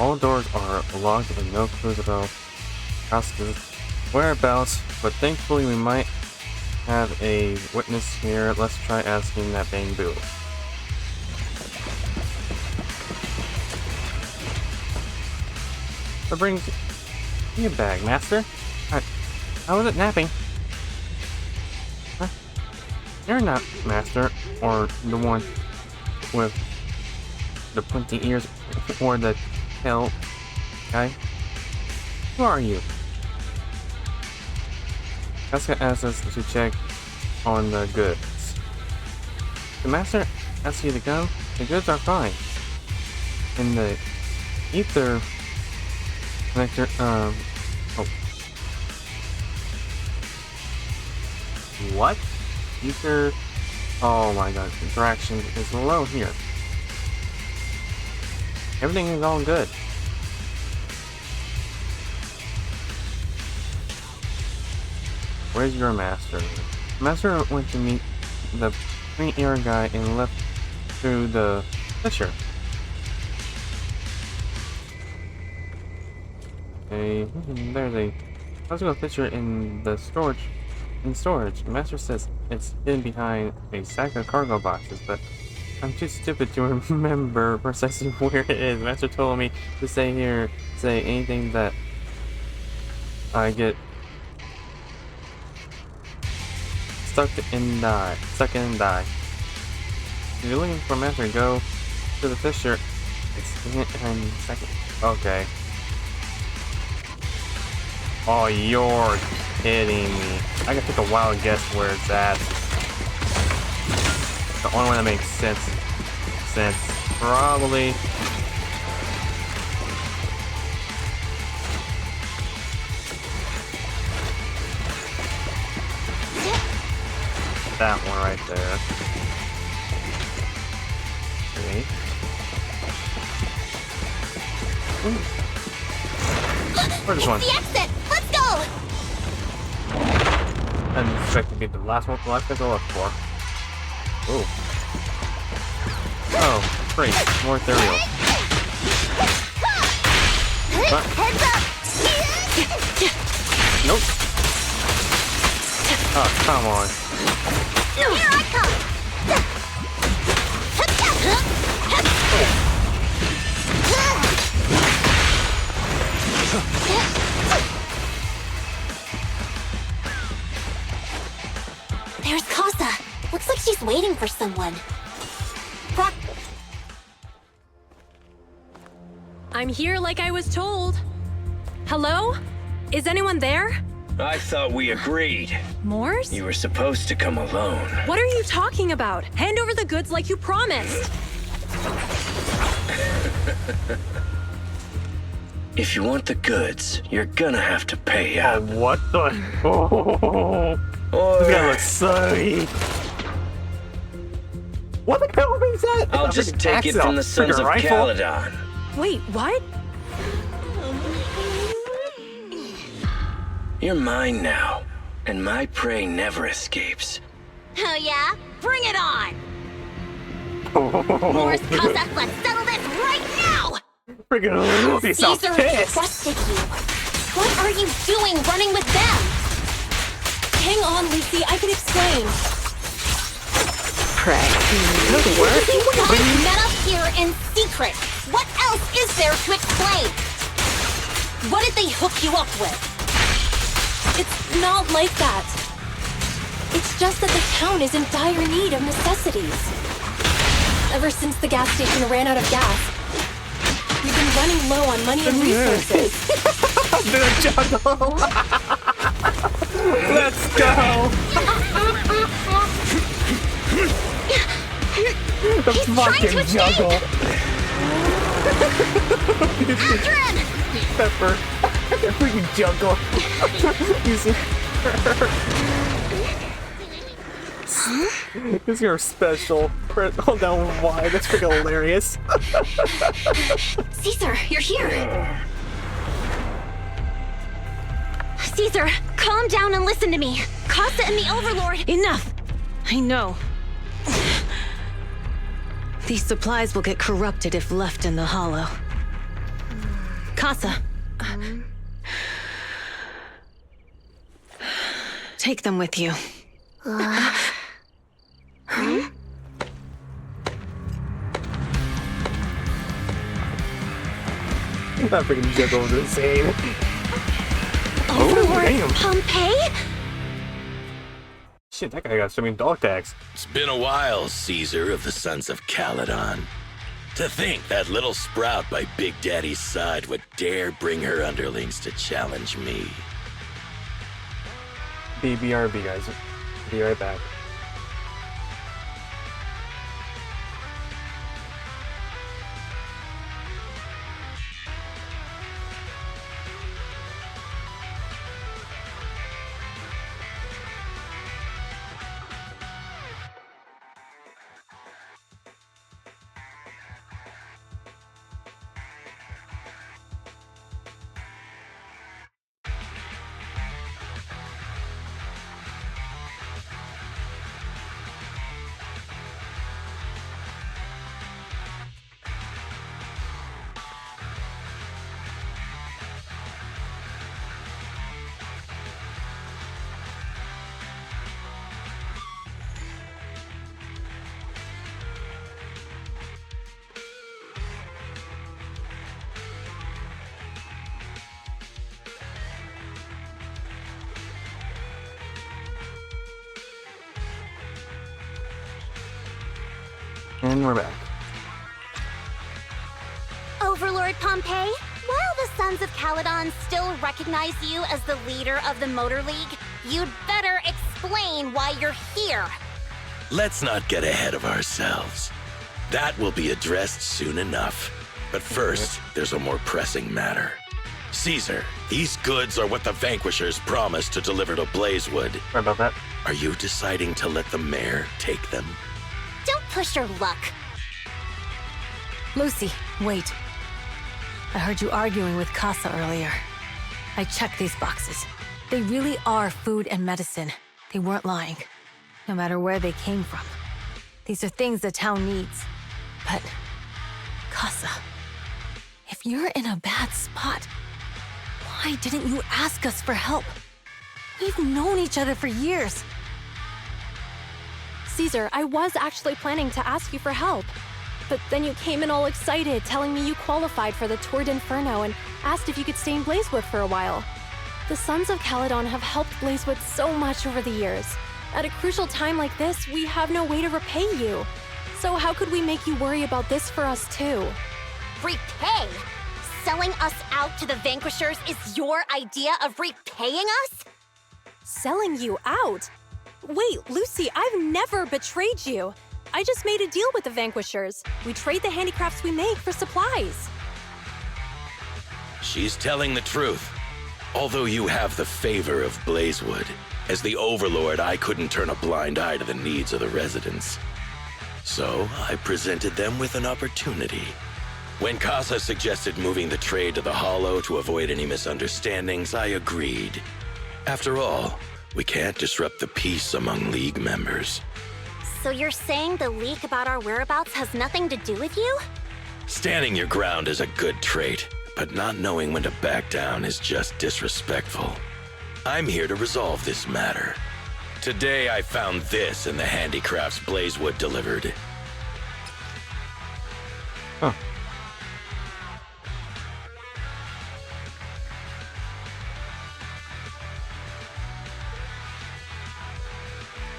All doors are locked and no clues about Casa's whereabouts, but thankfully we might have a witness here. Let's try asking that bamboo. What brings you back, Master? How was it napping? Huh? You're not Master, or the one with the pointy ears, or the tail guy. Who are you? Casca asked us to check on the goods. The Master asked you to go? The goods are fine. In the ether connector, oh. What? Ether, oh my god, interaction is low here. Everything is all good. Where's your master? Master went to meet the green ear guy and left through the fissure. Okay, there's a possible fissure in the storage in storage. The master says it's hidden behind a sack of cargo boxes, but I'm too stupid to remember precisely where it is. The master told me to stay here, say anything that I get stuck in and die. If you're looking for a master, go to the Fisher. It's in second. Okay. Oh, you're kidding me. I can take a wild guess where it's at. The only one that makes sense. Probably. That one right there. Okay. Where's this one? The exit! Let's go! I didn't expect to be the last one. The last guy to look for. Ooh. Oh, great. More ethereal. What? Heads up! Nope. Oh, come on. Here I come! There's Casa. Looks like she's waiting for someone. I'm here like I was told. Hello? Is anyone there? I thought we agreed. Morse? You were supposed to come alone. What are you talking about? Hand over the goods like you promised. If you want the goods, you're gonna have to pay up. Oh, what the? Oh, this guy looks sorry. What the hell is that? I'll just take it from the Sons of Caledon. Wait, what? You're mine now, and my prey never escapes. Oh yeah? Bring it on! Morse, Casa, let's settle this right now! Freaking Lucy's so Caesar pissed! trusted you. What are you doing running with them? Hang on, Lucy, I can explain. Pray. Good work. You guys met up here in secret. What else is there to explain? What did they hook you up with? It's not like that. It's just that the town is in dire need of necessities. Ever since the gas station ran out of gas, we've been running low on money and resources. The juggle! Let's go! The fucking juggle! Pepper! The freaking juggle! You see? This is your special. Hold down Y. That's freaking hilarious. Caesar, you're here. Caesar, calm down and listen to me. Casa and the Overlord. Enough! I know. These supplies will get corrupted if left in the hollow. Casa. Take them with you. That freaking juggle is insane. Overlord damn. Pompeii? Shit, that guy got so many dog tags. It's been a while, Caesar of the Sons of Caledon. To think that little sprout by Big Daddy's side would dare bring her underlings to challenge me. BRB, guys. Be right back. And we're back. Overlord Pompeii, while the Sons of Caledon still recognize you as the leader of the Motor League, you'd better explain why you're here. Let's not get ahead of ourselves. That will be addressed soon enough. But first, there's a more pressing matter. Caesar, these goods are what the Vanquishers promised to deliver to Blazewood. Sorry about that. Are you deciding to let the mayor take them? Don't push your luck. Lucy, wait. I heard you arguing with Casa earlier. I checked these boxes. They really are food and medicine. They weren't lying, no matter where they came from. These are things the town needs. But, Casa, if you're in a bad spot, why didn't you ask us for help? We've known each other for years. Caesar, I was actually planning to ask you for help. But then you came in all excited, telling me you qualified for the Tour d'Inferno and asked if you could stay in Blazewood for a while. The Sons of Caledon have helped Blazewood so much over the years. At a crucial time like this, we have no way to repay you. So how could we make you worry about this for us too? Repay? Selling us out to the Vanquishers is your idea of repaying us? Selling you out? Wait, Lucy, I've never betrayed you. I just made a deal with the Vanquishers. We trade the handicrafts we make for supplies. She's telling the truth. Although you have the favor of Blazewood, as the Overlord, I couldn't turn a blind eye to the needs of the residents. So I presented them with an opportunity. When Casa suggested moving the trade to the Hollow to avoid any misunderstandings, I agreed. After all, we can't disrupt the peace among League members. So you're saying the leak about our whereabouts has nothing to do with you? Standing your ground is a good trait, but not knowing when to back down is just disrespectful. I'm here to resolve this matter. Today I found this in the handicrafts Blazewood delivered. Huh.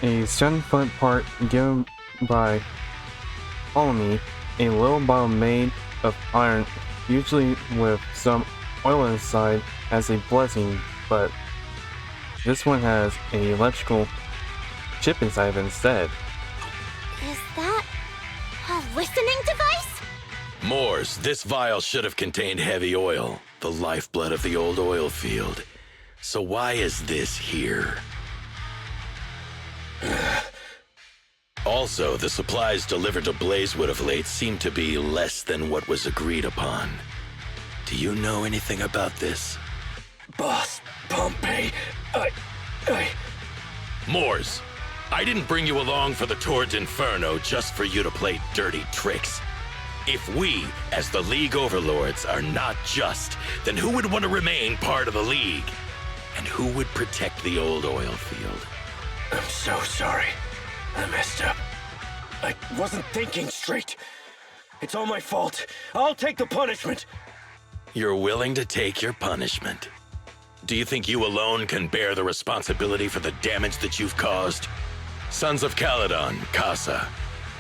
A 7-foot part given by Ptolemy, a little bottle made of iron, usually with some oil inside, as a blessing, but this one has an electrical chip inside of it instead. Is that a listening device? Moors, this vial should have contained heavy oil, the lifeblood of the old oil field. So why is this here? Also, the supplies delivered to Blazewood of late seem to be less than what was agreed upon. Do you know anything about this? Boss, Pompeii, Moors, I didn't bring you along for the Tour d'Inferno just for you to play dirty tricks. If we, as the League Overlords, are not just, then who would want to remain part of the League? And who would protect the old oil field? I'm so sorry. I messed up. I wasn't thinking straight. It's all my fault. I'll take the punishment. You're willing to take your punishment. Do you think you alone can bear the responsibility for the damage that you've caused? Sons of Caledon, Casa.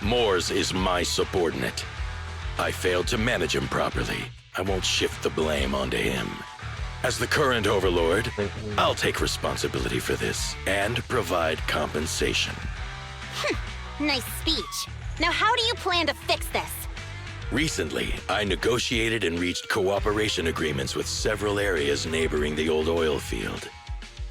Moors is my subordinate. I failed to manage him properly. I won't shift the blame onto him. As the current Overlord, I'll take responsibility for this and provide compensation. Nice speech. Now how do you plan to fix this? Recently, I negotiated and reached cooperation agreements with several areas neighboring the old oil field.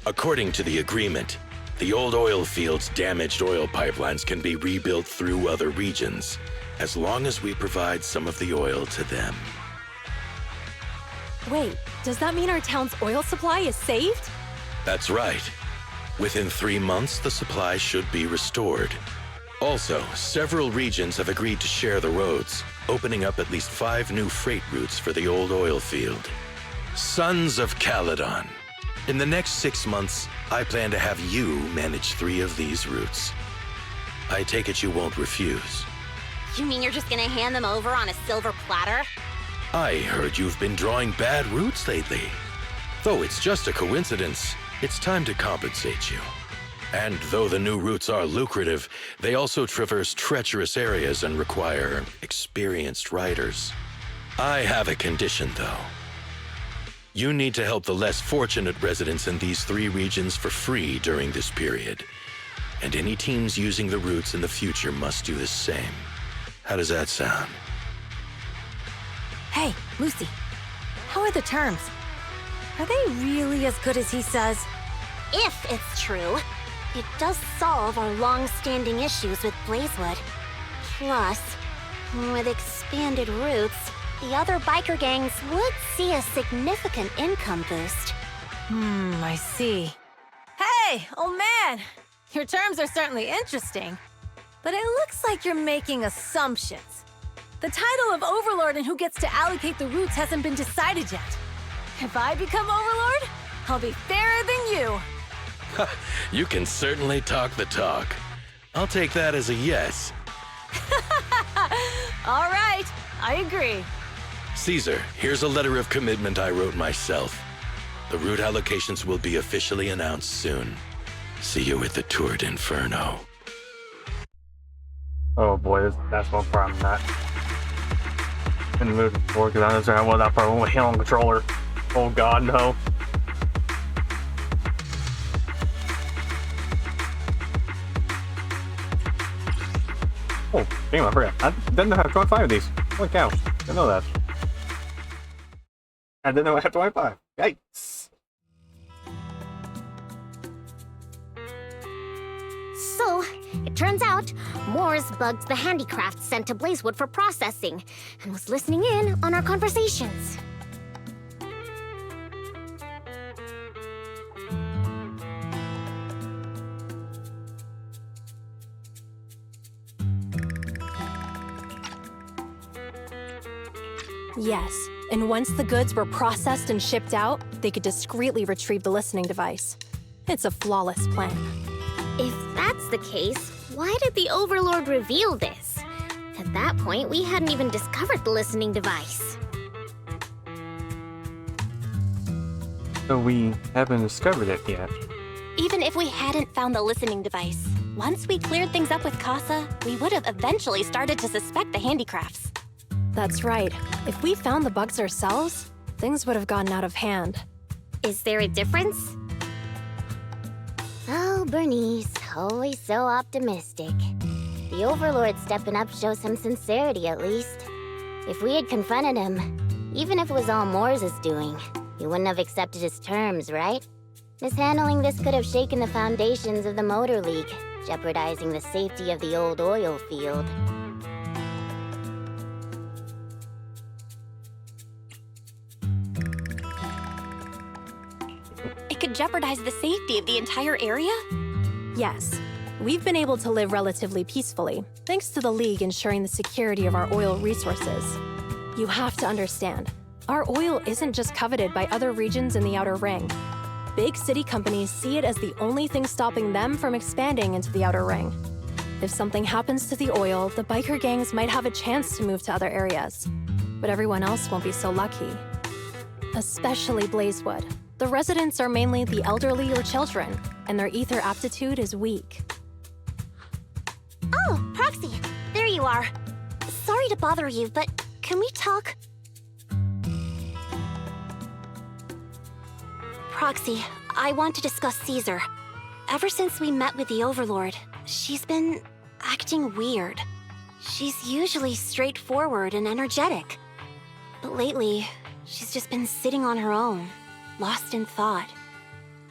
According to the agreement, the old oil field's damaged oil pipelines can be rebuilt through other regions, as long as we provide some of the oil to them. Wait, does that mean our town's oil supply is saved? That's right. Within 3 months, the supply should be restored. Also, several regions have agreed to share the roads, opening up at least 5 new freight routes for the old oil field. Sons of Caledon. In the next 6 months, I plan to have you manage 3 of these routes. I take it you won't refuse. You mean you're just gonna hand them over on a silver platter? I heard you've been drawing bad routes lately. Though it's just a coincidence, it's time to compensate you. And though the new routes are lucrative, they also traverse treacherous areas and require experienced riders. I have a condition, though. You need to help the less fortunate residents in these 3 regions for free during this period. And any teams using the routes in the future must do the same. How does that sound? Hey, Lucy. How are the terms? Are they really as good as he says? If it's true, it does solve our long-standing issues with Blazewood. Plus, with expanded routes, the other biker gangs would see a significant income boost. I see. Hey, old man! Your terms are certainly interesting, but it looks like you're making assumptions. The title of Overlord and who gets to allocate the routes hasn't been decided yet. If I become Overlord, I'll be fairer than you. You can certainly talk the talk. I'll take that as a yes. All right, I agree. Caesar, here's a letter of commitment I wrote myself. The route allocations will be officially announced soon. See you at the Tour d'Inferno. Oh boy, that's one problem I'm not in the mood for, because I understand well that problem with hand on controller. Oh god, no. Oh, damn, I forgot. I didn't know how to 25 of these. Holy cow. Didn't know that. I didn't know I had 25. Yikes. So, it turns out, Moores bugged the handicraft sent to Blazewood for processing, and was listening in on our conversations. Yes, and once the goods were processed and shipped out, they could discreetly retrieve the listening device. It's a flawless plan. If that's the case, why did the Overlord reveal this? At that point, we hadn't even discovered the listening device. So we haven't discovered it yet. Even if we hadn't found the listening device, once we cleared things up with Casa, we would have eventually started to suspect the handicrafts. That's right. If we found the bugs ourselves, things would have gotten out of hand. Is there a difference? Oh, Bernice, always so optimistic. The Overlord stepping up shows some sincerity, at least. If we had confronted him, even if it was all Moores' doing, he wouldn't have accepted his terms, right? Mishandling this could have shaken the foundations of the Motor League, jeopardizing the safety of the old oil field. It could jeopardize the safety of the entire area? Yes. We've been able to live relatively peacefully, thanks to the League ensuring the security of our oil resources. You have to understand, our oil isn't just coveted by other regions in the Outer Ring. Big city companies see it as the only thing stopping them from expanding into the Outer Ring. If something happens to the oil, the biker gangs might have a chance to move to other areas. But everyone else won't be so lucky. Especially Blazewood. The residents are mainly the elderly or children, and their ether aptitude is weak. Oh, Proxy, there you are. Sorry to bother you, but can we talk? Proxy, I want to discuss Caesar. Ever since we met with the Overlord, she's been acting weird. She's usually straightforward and energetic. But lately, she's just been sitting on her own, lost in thought.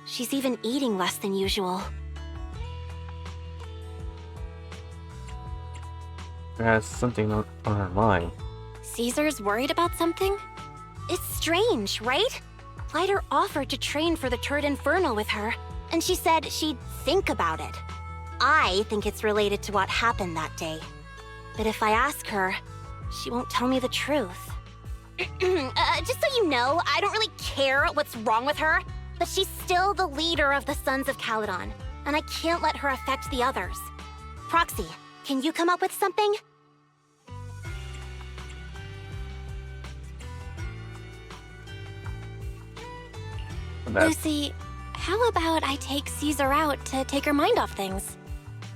She's even eating less than usual. She has something on her mind. Caesar's worried about something? It's strange, right? Lighter offered to train for the Tour d'Inferno with her, and she said she'd think about it. I think it's related to what happened that day. But if I ask her, she won't tell me the truth. Just so you know, I don't really care what's wrong with her, but she's still the leader of the Sons of Caledon, and I can't let her affect the others. Proxy, can you come up with something? Lucy, How about I take Caesar out to take her mind off things?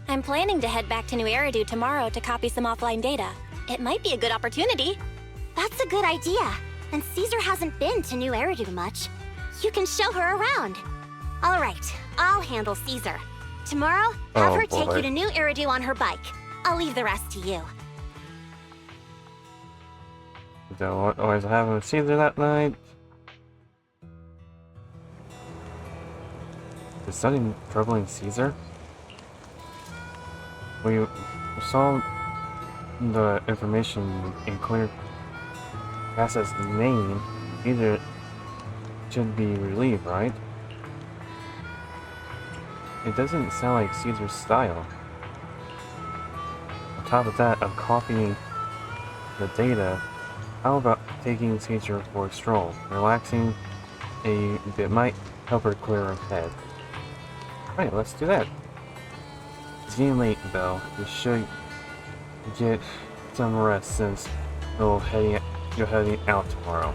I'm planning to head back to New Eridu tomorrow to copy some offline data. It might be a good opportunity. That's a good idea. And Caesar hasn't been to New Eridu much. You can show her around. All right, I'll handle Caesar. Tomorrow, have her take you to New Eridu on her bike. I'll leave the rest to you. Don't always have with Caesar that night. Is something troubling Caesar? We saw the information in Clear Cass's name. Caesar should be relieved, right? It doesn't sound like Caesar's style. On top of that, of copying the data, how about taking Caesar for a stroll? Relaxing a bit might help her clear her head. Right, let's do that. It's getting late, Belle. You should get some rest since you're heading out tomorrow.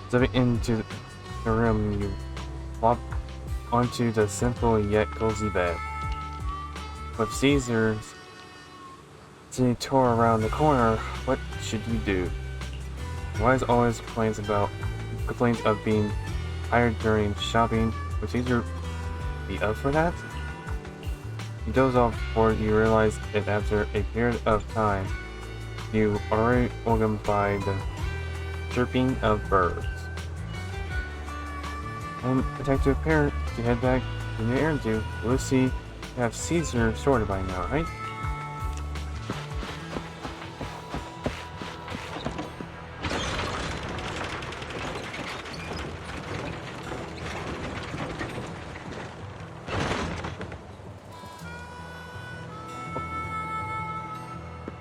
Stepping into the room, you flop onto the simple yet cozy bed. With Caesar's tour around the corner, what should you do? Wise always complains of being tired during shopping. Would Caesar be up for that? You doze off before you realize it after a period of time. You already woken by the chirping of birds. And Detective Parent to head back to New Eridu. Lucy, you have Caesar sorted by now, right?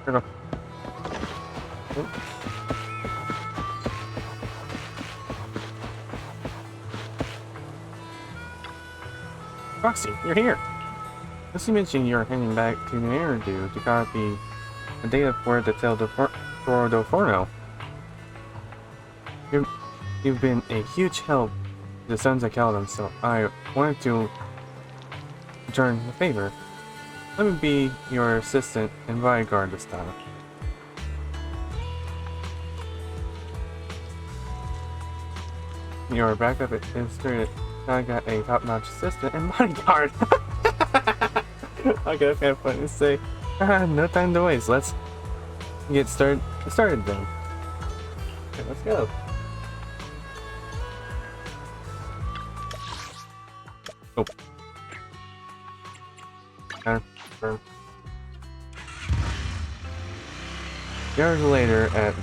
Here we go. Roxy, you're here. Lucy mentioned you're heading back to New Eridu to copy the data for the Tale del Forno. You've been a huge help to the Sons of Caledon, so I wanted to return the favor. Let me be your assistant and bodyguard this time. Your backup administrator. I got a top-notch assistant and bodyguard. I got a funny to say. No time to waste. Let's get started then. Okay, let's go. Oh. Confirm. Years later at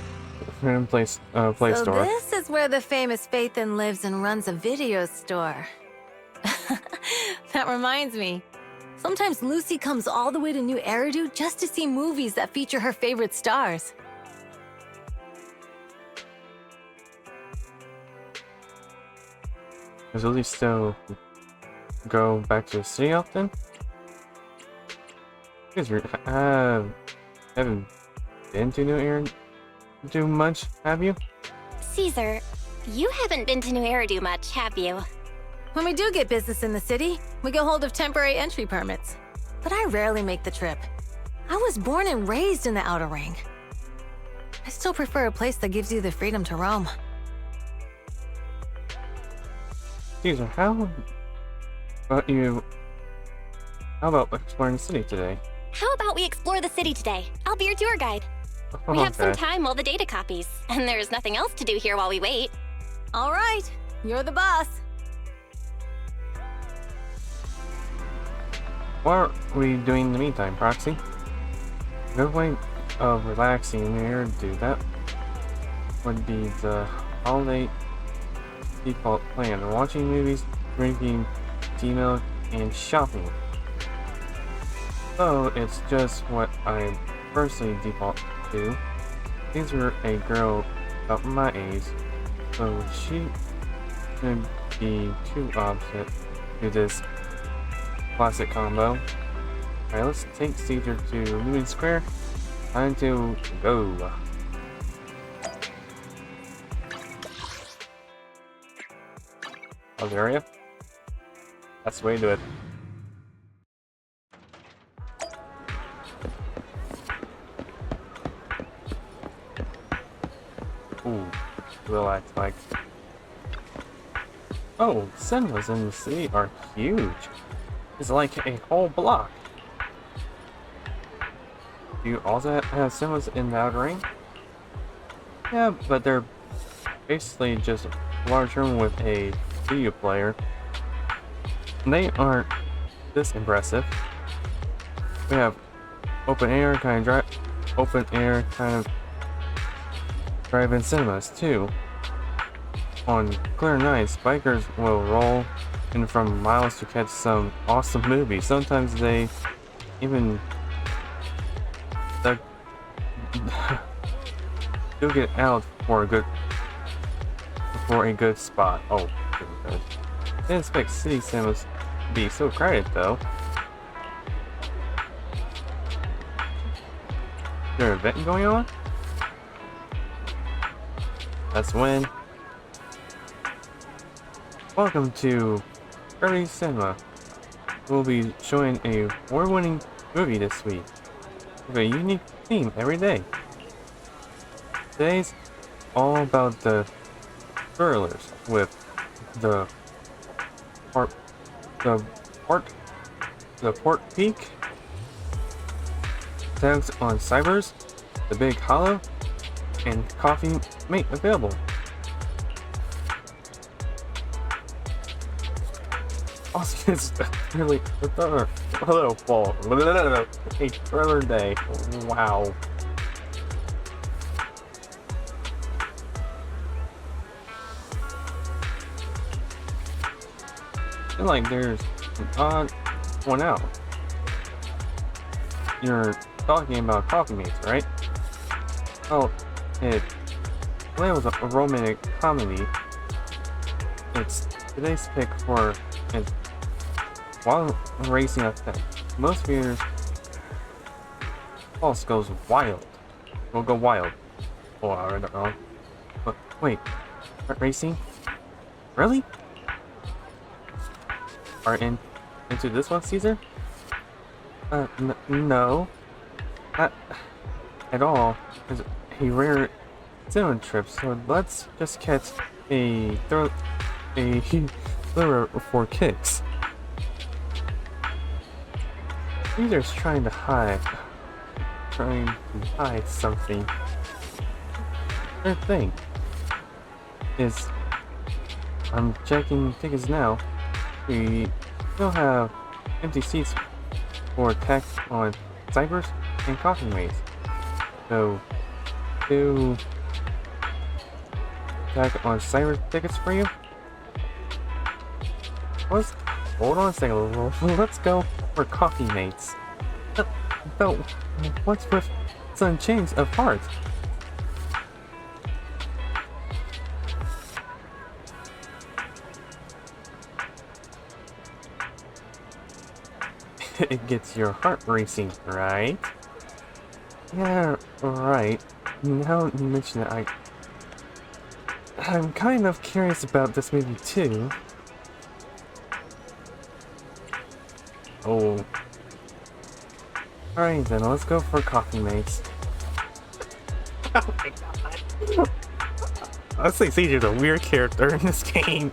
Random Play Store. So this is where the famous Phaethon lives and runs a video store. That reminds me. Sometimes Lucy comes all the way to New Eridu just to see movies that feature her favorite stars. Does Lucy still go back to the city often? You guys haven't been to New Eridu much, have you? Caesar, you haven't been to New Eridu much, have you? When we do get business in the city, we get hold of temporary entry permits. But I rarely make the trip. I was born and raised in the Outer Ring. I still prefer a place that gives you the freedom to roam. Caesar, how about exploring the city today? How about we explore the city today? I'll be your tour guide. We have some time while the data copies, and there's nothing else to do here while we wait. All right, you're the boss. What are we doing in the meantime, Proxy? No way of relaxing here, dude. That would be the holiday default plan. Watching movies, drinking tea milk, and shopping. So it's just what I personally default to. these are a girl about my age, so she could be too opposite to this classic combo. Alright, let's take Caesar to Union Square. Time to go. Other area? That's the way to do it. Ooh, relax, Mike. Oh, cinemas in the city are huge. It's like a whole block. Do you also have cinemas in the outer ring? Yeah, but they're basically just a large room with a video player. And they aren't this impressive. We have open air kind of drive-in cinemas too. On clear nights, bikers will roll in from miles to catch some awesome movies. Sometimes they even do get out for a good spot. Oh, good. I didn't expect city cinemas to be so crowded though. Is there an event going on? Let's win. Welcome to Early Cinema. We'll be showing a award-winning movie this week with a unique theme every day. Today's all about the thrillers with the Port Peak, tags on Cybers, the Big Hollow, and Coffee Mate available. Also, it's really hello fall. A thriller day. Wow. I feel like there's an odd one out. You're talking about Coffee Mates, right? Oh, it was a romantic comedy. It's today's pick for it while racing effect. Most viewers pulse goes wild. Will go wild. Oh, I read that wrong. But wait, racing? Really? Are into this one, Caesar? No, not at all. It's a rare cinema trip, so let's just catch a thriller for kicks. Caesar's trying to hide something. Their thing is, I'm checking tickets now. We still have empty seats for tax on Cybers and Coffee Mates. So, do tag on Cyber tickets for you? Hold on a second. Let's go for Coffee Mates. But what's with some change of heart? It gets your heart racing, right? Yeah, right. Now you mention it, I'm kind of curious about this movie too. Oh. Alright then, let's go for Coffee Mates. Oh my god. I'd say Caesar's a weird character in this game.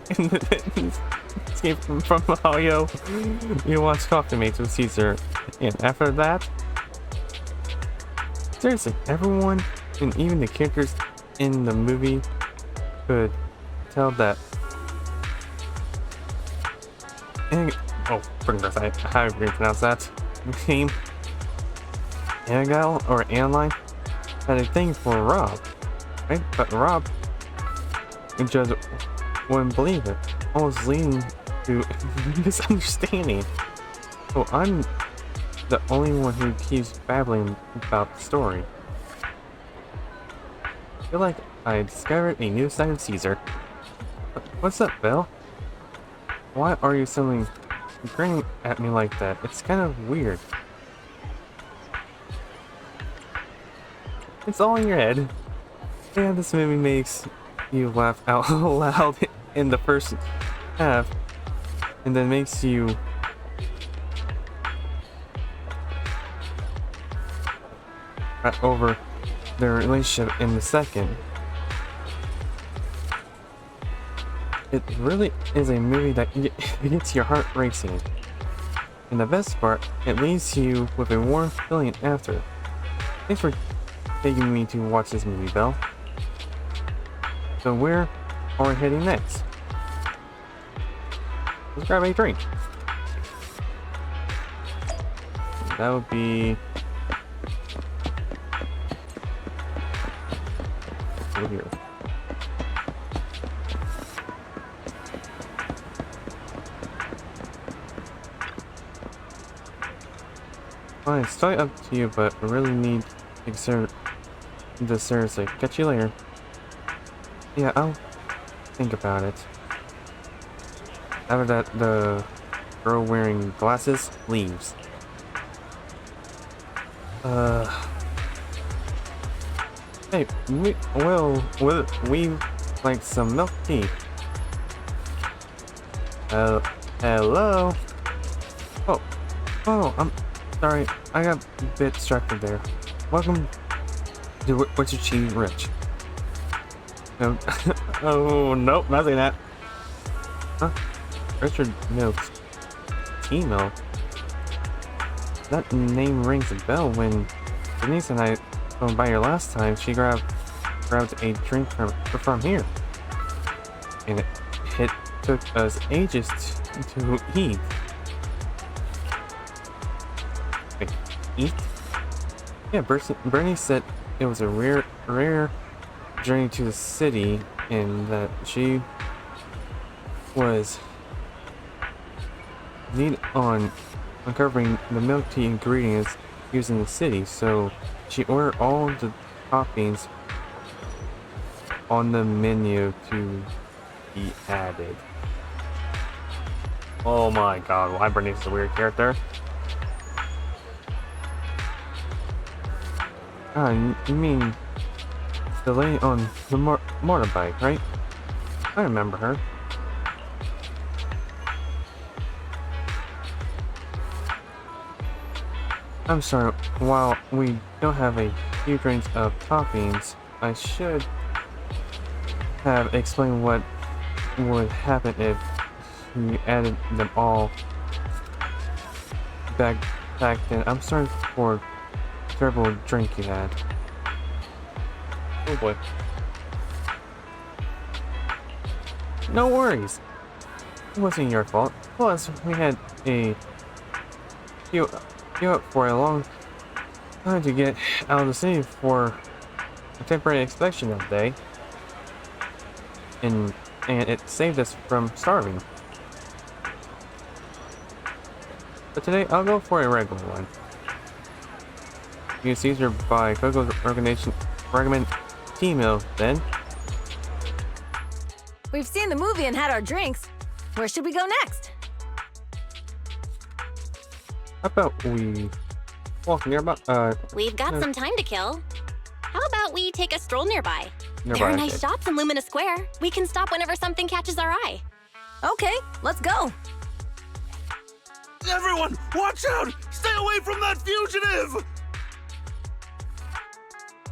Escape from Ohio. You watch Coffee Mates with Caesar, and after that, seriously, everyone and even the characters in the movie could tell that. Oh, goodness, how do you pronounce that name? Annagale or Anline had a thing for Rob, right? But Rob just wouldn't believe it, almost leading to misunderstanding. So I'm the only one who keeps babbling about the story. feel like I discovered a new side of Caesar. What's up, Belle? Why are you suddenly grinning at me like that? It's kind of weird. It's all in your head. Yeah, this movie makes you laugh out loud in the first half, and then makes you over their relationship in the second. It really is a movie that gets your heart racing. And the best part, it leaves you with a warm feeling after. Thanks for taking me to watch this movie, Belle. So where are we heading next? Let's grab a drink. That would be over here. Fine, it's totally up to you, but I really need to exert this seriously. Catch you later. Yeah, I'll think about it. After that, the girl wearing glasses leaves. Hey, we like some milk tea. Hello? Oh, I'm sorry, I got a bit distracted there. Welcome to What's Your Cheese Rich. No, oh, nope, not saying that. Huh? Richard Milk's tea milk? That name rings a bell. When Denise and I went by here last time, she grabbed a drink from here. And it took us ages to eat. Eat? Yeah, Bernie said it was a rare journey to the city, and that she was neat on uncovering the milk tea ingredients used in the city, so she ordered all the toppings on the menu to be added. Oh my god, why Bernie's a weird character? You mean the lady on the motorbike, right? I remember her. I'm sorry, while we don't have a huge range of toppings, I should have explained what would happen if you added them all back then. I'm sorry for the terrible drink you had. Oh boy. No worries. It wasn't your fault. Plus, we had a queue up for a long time to get out of the city for a temporary inspection of the day. And it saved us from starving. But today, I'll go for a regular one. You Caesar by Coco's recommend tea milk, then. We've seen the movie and had our drinks. Where should we go next? How about we walk nearby? We've got some time to kill. How about we take a stroll nearby? There are nice shops in Lumina Square. We can stop whenever something catches our eye. Okay, let's go. Everyone, watch out! Stay away from that fugitive!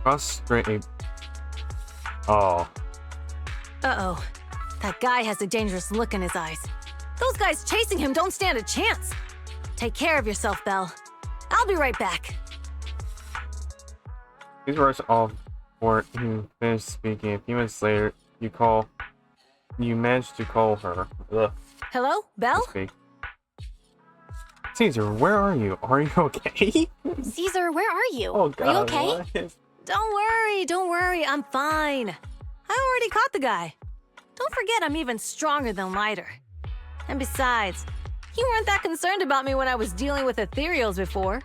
Cross street. Oh. Uh-oh. That guy has a dangerous look in his eyes. Those guys chasing him don't stand a chance. Take care of yourself, Belle. I'll be right back. These words all before you finish speaking. A few minutes later, you manage to call her. Ugh. Hello, Belle? Caesar, where are you? Are you okay? Caesar, where are you? Oh god. Are you okay? What? Don't worry, I'm fine. I already caught the guy. Don't forget I'm even stronger than lighter. And besides, you weren't that concerned about me when I was dealing with ethereals before.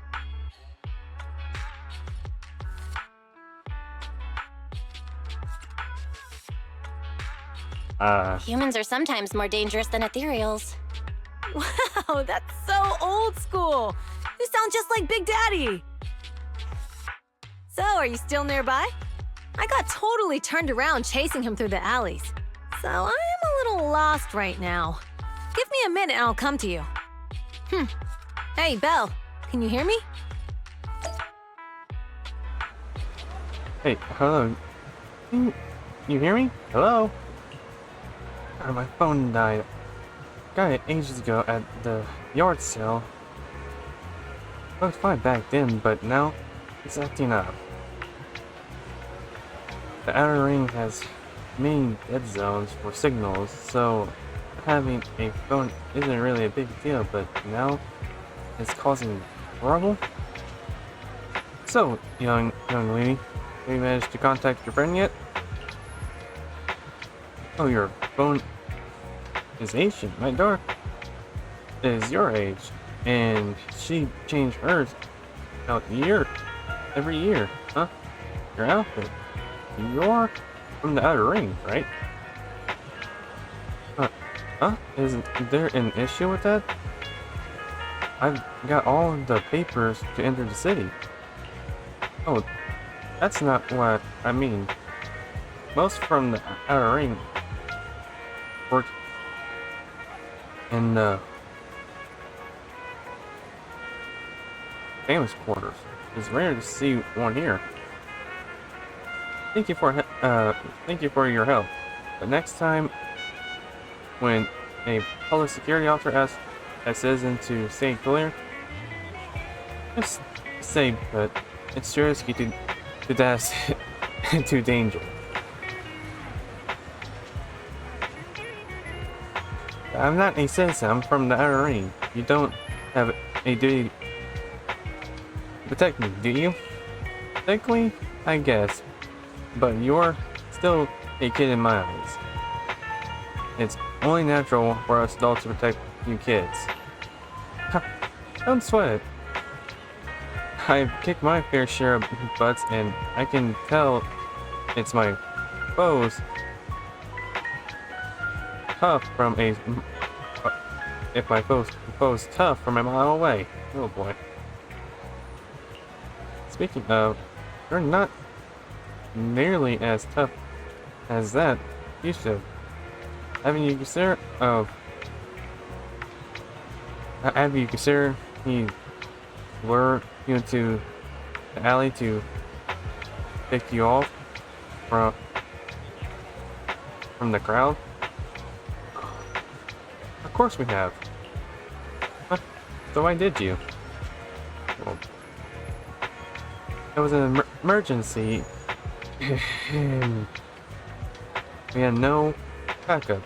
Humans are sometimes more dangerous than ethereals. Wow, that's so old school. You sound just like Big Daddy. So, are you still nearby? I got totally turned around chasing him through the alleys. So, I am a little lost right now. Give me a minute and I'll come to you. Hey, Belle, can you hear me? Hey, hello. You hear me? Hello? My phone died. Got it ages ago at the yard sale. I was fine back then, but now it's acting up. The outer ring has many dead zones for signals, so having a phone isn't really a big deal, but now it's causing trouble. So, young lady, have you managed to contact your friend yet? Oh, your phone is ancient. My daughter is your age, and she changed hers out every year, huh? Your outfit. You're from the outer ring, right? Huh? Is there an issue with that? I've got all of the papers to enter the city. Oh, that's not what I mean. Most from the outer ring work in the famous quarters. It's rare to see one here. Thank you for your help. But next time, when a public security officer asks a citizen to stay clear, just say that it's risky to dash into danger. I'm not a citizen. I'm from the outer ring. You don't have a duty to protect me, do you? Technically, I guess. But you're still a kid in my eyes. It's only natural for us adults to protect you kids. Don't sweat it. I've kicked my fair share of butts, and I can tell it's my foes tough from a if my foe's tough from a mile away. Oh boy. Speaking of, you're not nearly as tough as that. You should. Have you considered he lured you into the alley to pick you off from the crowd? Of course we have. Huh? So why did you? Well, it was an emergency. We had no backup.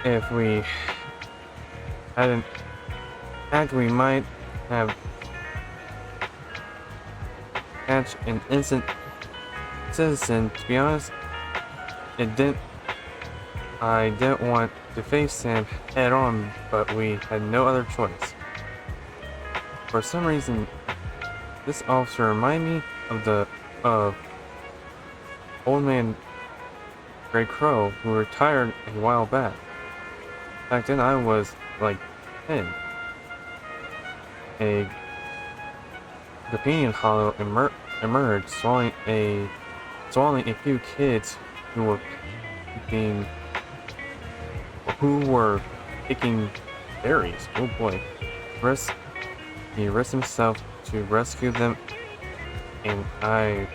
If we hadn't acted, we might have catch an innocent citizen. To be honest, I didn't want to face him head on, but we had no other choice. For some reason, this officer reminded me of old man Grey Crow, who retired a while back. Back then I was like 10. A companion hollow emerged, swallowing a few kids who were picking berries. Oh boy. He risked himself to rescue them, and I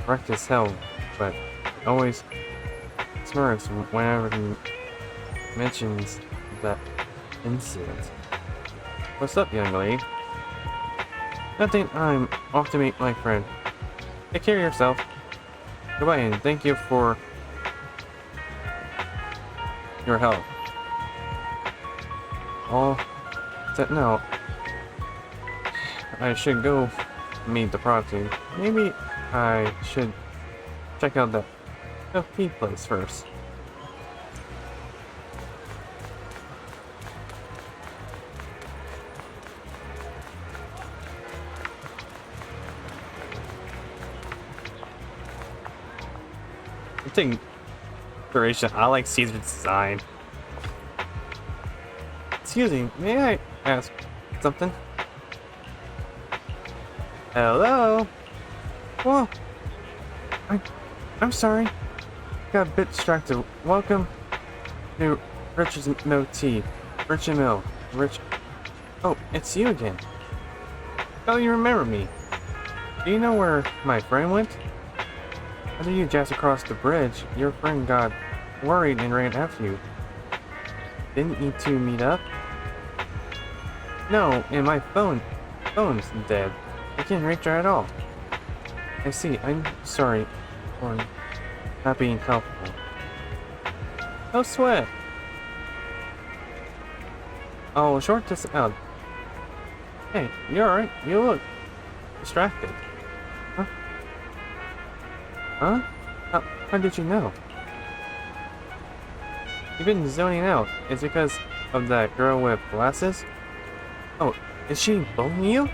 wrecked as hell, but always smirks whenever he mentions that incident. What's up, young lady? Nothing. I'm off to meet my friend. Take care of yourself. Goodbye, and thank you for your help. All set now. I should go meet the proxy. Maybe I should check out that tea place first. decoration. I like Caesar's design. Excuse me, may I ask something? Hello? Whoa. I'm sorry. Got a bit distracted. Welcome to Richard's Mill Tea. Richard Mill. Oh, it's you again. Oh, you remember me. Do you know where my friend went? After you jazzed across the bridge, your friend got worried and ran after you. Didn't you two meet up? No, and my phone's dead. I can't reach her at all. I see. I'm sorry for not being helpful. No sweat. I'll short this out. Hey, you alright? You look distracted. Huh? Huh? How did you know? You've been zoning out. It's because of that girl with glasses? Oh, is she bullying you?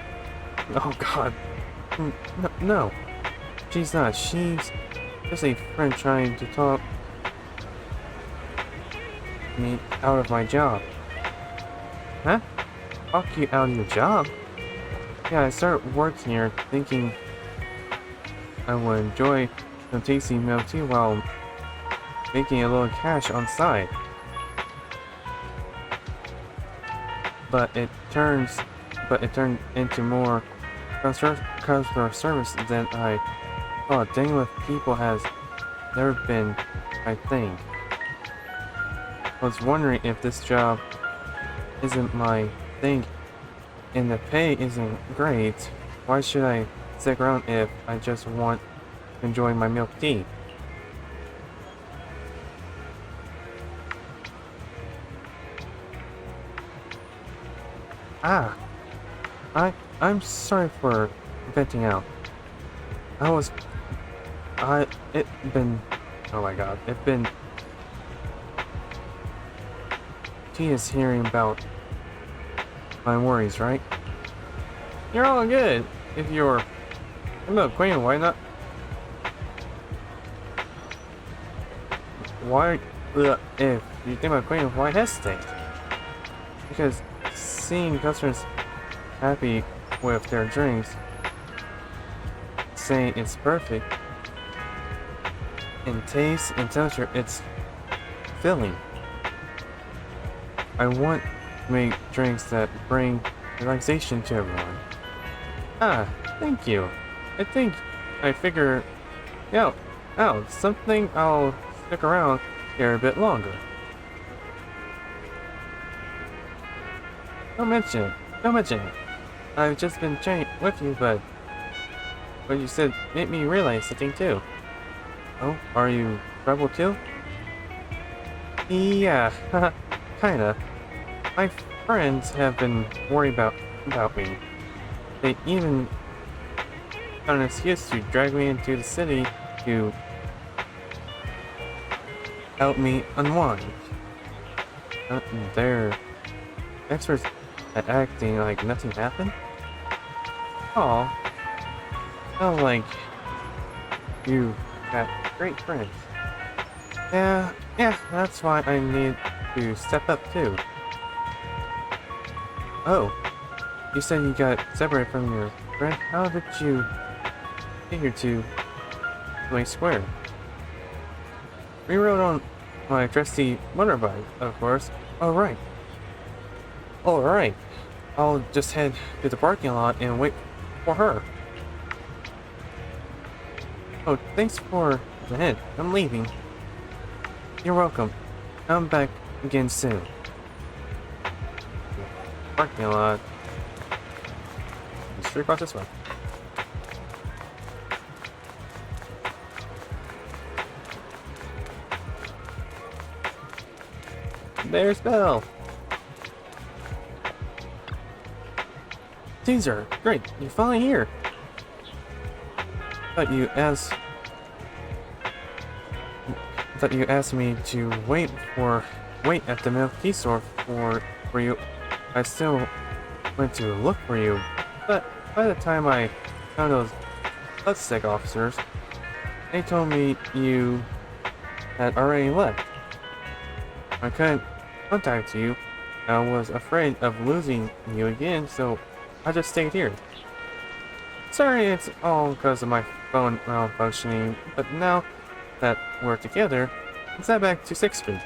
Oh god. No. She's not. She's just a friend trying to talk me out of my job. Huh? Talk you out of your job? Yeah, I started working here thinking I would enjoy some tasty milk tea while making a little cash on side. But it turned into more customer service than I thought. Dealing with people has never been my thing. I was wondering if this job isn't my thing and the pay isn't great. Why should I stick around if I just want to enjoy my milk tea? I'm sorry for venting out. Oh my god, it's been tedious hearing about my worries, right? You're all good. If you're a queen, why not? Why, if you think about queen, why hesitate? Because seeing customers happy with their drinks, saying it's perfect, in taste and texture, it's filling. I want to make drinks that bring relaxation to everyone. Thank you. I think I figured out something. I'll stick around here a bit longer. Don't mention it. I've just been chatting with you, but what you said made me realize something too. Oh, are you rebel too? Yeah, kinda. My friends have been worried about me. They even found an excuse to drag me into the city to help me unwind. They're experts at acting like nothing happened? Aw. Sounds like you got great friends. Yeah, that's why I need to step up too. Oh, you said you got separated from your friend. How did you get here to Wayne Square? We rode on my trusty motorbike, of course. Alright. I'll just head to the parking lot and wait for her. Oh, thanks for the hint. I'm leaving. You're welcome. I'm back again soon. Parking lot. Straight across this way. There's Belle. Caesar, great, you're finally here. Thought you asked me to wait at the milk tea store for you. I still went to look for you, but by the time I found those bloodstick officers, they told me you had already left. I couldn't contact you. I was afraid of losing you again, so I just stayed here. Sorry it's all because of my phone malfunctioning, but now that we're together, let's head back to 6th Street.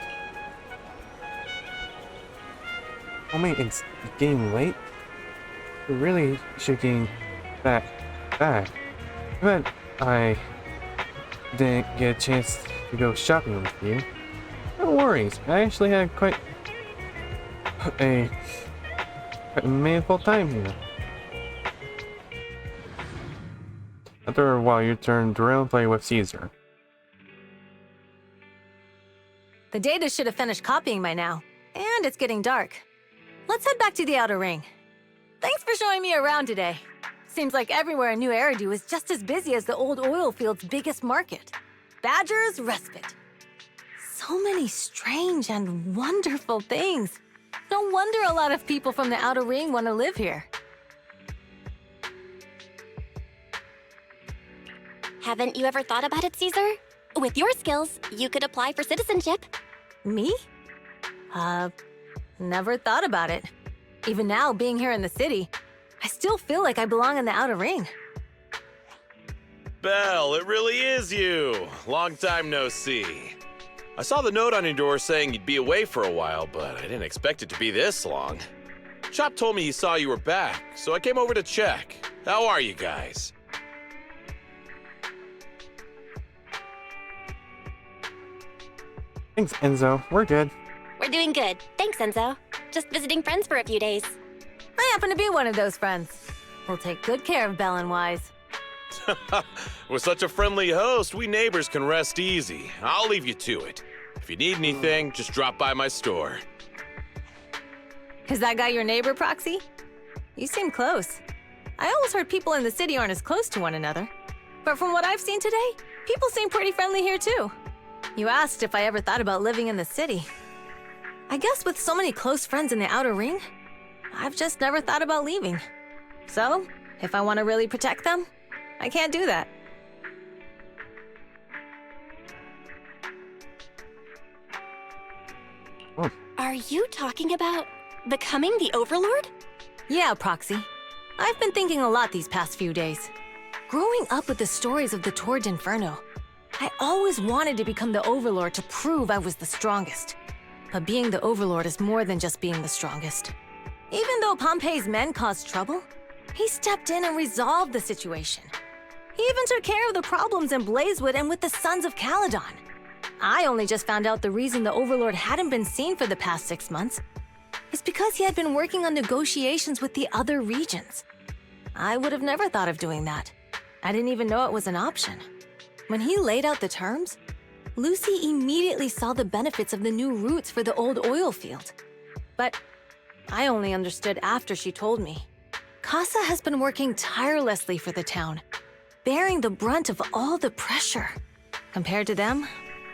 Oh man, it's getting late. We really should get back. But I didn't get a chance to go shopping with you. No worries, I actually had quite a meaningful time here. After a while, your turn to rail and play with Caesar. The data should have finished copying by now, and it's getting dark. Let's head back to the outer ring. Thanks for showing me around today. Seems like everywhere in New Eridu is just as busy as the old oil field's biggest market. Badger's Respite. So many strange and wonderful things. No wonder a lot of people from the outer ring want to live here. Haven't you ever thought about it, Caesar? With your skills, you could apply for citizenship. Me? Never thought about it. Even now, being here in the city, I still feel like I belong in the outer ring. Belle, it really is you. Long time no see. I saw the note on your door saying you'd be away for a while, but I didn't expect it to be this long. Chop told me he saw you were back, so I came over to check. How are you guys? Thanks, Enzo. We're good. We're doing good. Thanks, Enzo. Just visiting friends for a few days. I happen to be one of those friends. We'll take good care of Belle and Wise. With such a friendly host, we neighbors can rest easy. I'll leave you to it. If you need anything, just drop by my store. Is that guy your neighbor, Proxy? You seem close. I always heard people in the city aren't as close to one another. But from what I've seen today, people seem pretty friendly here too. You asked if I ever thought about living in the city. I guess with so many close friends in the outer ring, I've just never thought about leaving. So, if I want to really protect them, I can't do that. Are you talking about becoming the Overlord? Yeah, Proxy. I've been thinking a lot these past few days. Growing up with the stories of the Torrid Inferno, I always wanted to become the Overlord to prove I was the strongest. But being the Overlord is more than just being the strongest. Even though Pompey's men caused trouble, he stepped in and resolved the situation. He even took care of the problems in Blazewood and with the Sons of Caledon. I only just found out the reason the Overlord hadn't been seen for the past 6 months is because he had been working on negotiations with the other regions. I would have never thought of doing that. I didn't even know it was an option. When he laid out the terms, Lucy immediately saw the benefits of the new routes for the old oil field. But I only understood after she told me. Casa has been working tirelessly for the town, bearing the brunt of all the pressure. Compared to them,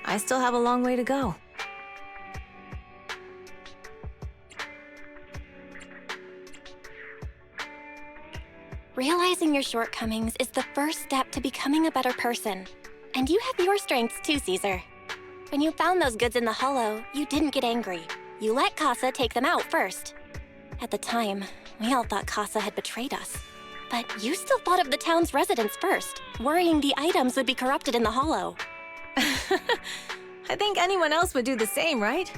I still have a long way to go. Realizing your shortcomings is the first step to becoming a better person. And you have your strengths too, Caesar. When you found those goods in the hollow, you didn't get angry. You let Casa take them out first. At the time, we all thought Casa had betrayed us. But you still thought of the town's residents first, worrying the items would be corrupted in the hollow. I think anyone else would do the same, right?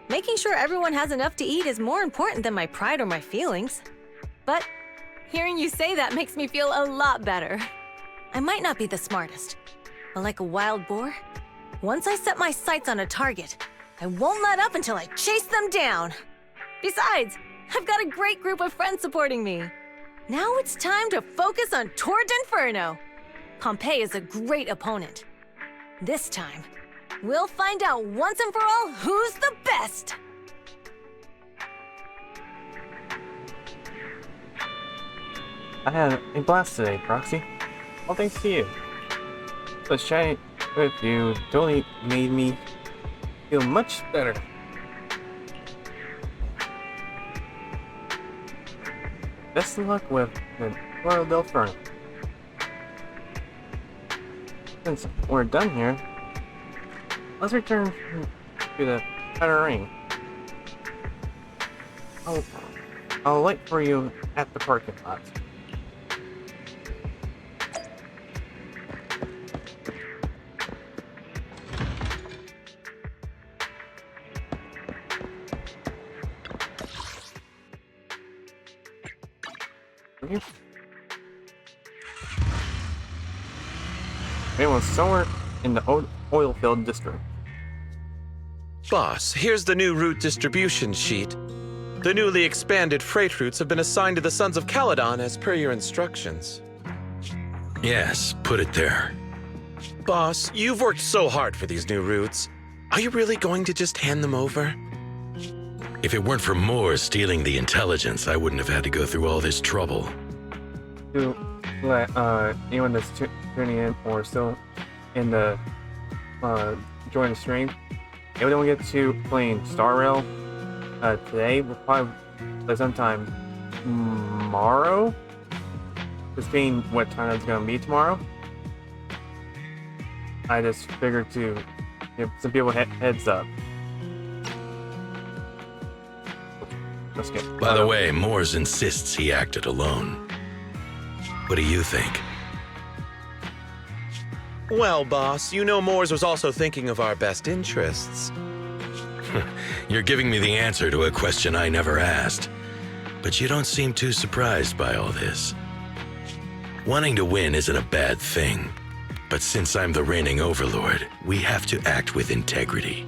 Making sure everyone has enough to eat is more important than my pride or my feelings. But hearing you say that makes me feel a lot better. I might not be the smartest, but like a wild boar, once I set my sights on a target, I won't let up until I chase them down. Besides, I've got a great group of friends supporting me. Now it's time to focus on Torrid Inferno. Pompey is a great opponent. This time, we'll find out once and for all who's the best! I had a blast today, Proxy. All thanks to you. The chatting with you totally made me feel much better. Best of luck with the Royal del Ferno. Since we're done here, let's return to the Outer Ring. I'll wait for you at the parking lot. It was somewhere in the oil field district. Boss, here's the new route distribution sheet. The newly expanded freight routes have been assigned to the Sons of Caledon as per your instructions. Yes, put it there. Boss, you've worked so hard for these new routes. Are you really going to just hand them over? If it weren't for Moore stealing the intelligence, I wouldn't have had to go through all this trouble. To let anyone that's tuning in or still in the join the stream, if we don't get to playing Star Rail today, we'll probably play sometime tomorrow. Just being what time it's gonna be tomorrow, I just figured to give some people heads up. Let's get. By the way, Moores insists he acted alone. What do you think? Well, boss, you know Moores was also thinking of our best interests. You're giving me the answer to a question I never asked. But you don't seem too surprised by all this. Wanting to win isn't a bad thing. But since I'm the reigning overlord, we have to act with integrity.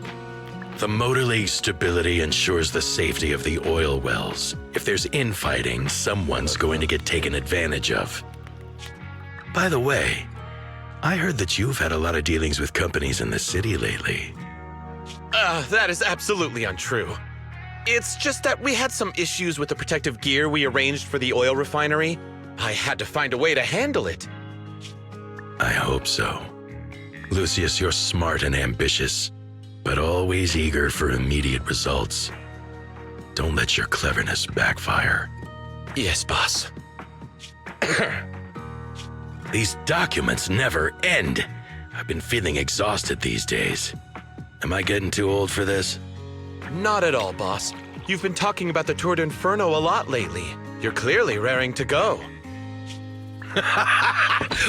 The Motor League's stability ensures the safety of the oil wells. If there's infighting, someone's going to get taken advantage of. By the way, I heard that you've had a lot of dealings with companies in the city lately. That is absolutely untrue. It's just that we had some issues with the protective gear we arranged for the oil refinery. I had to find a way to handle it. I hope so. Lucius, you're smart and ambitious, but always eager for immediate results. Don't let your cleverness backfire. Yes, boss. These documents never end. I've been feeling exhausted these days. Am I getting too old for this? Not at all, boss. You've been talking about the Tour d'Inferno a lot lately. You're clearly raring to go.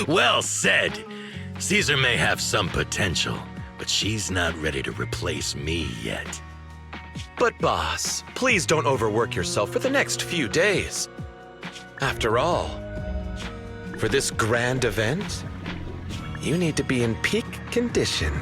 Well said. Caesar may have some potential, but she's not ready to replace me yet. But boss, please don't overwork yourself for the next few days. After all, for this grand event, you need to be in peak condition.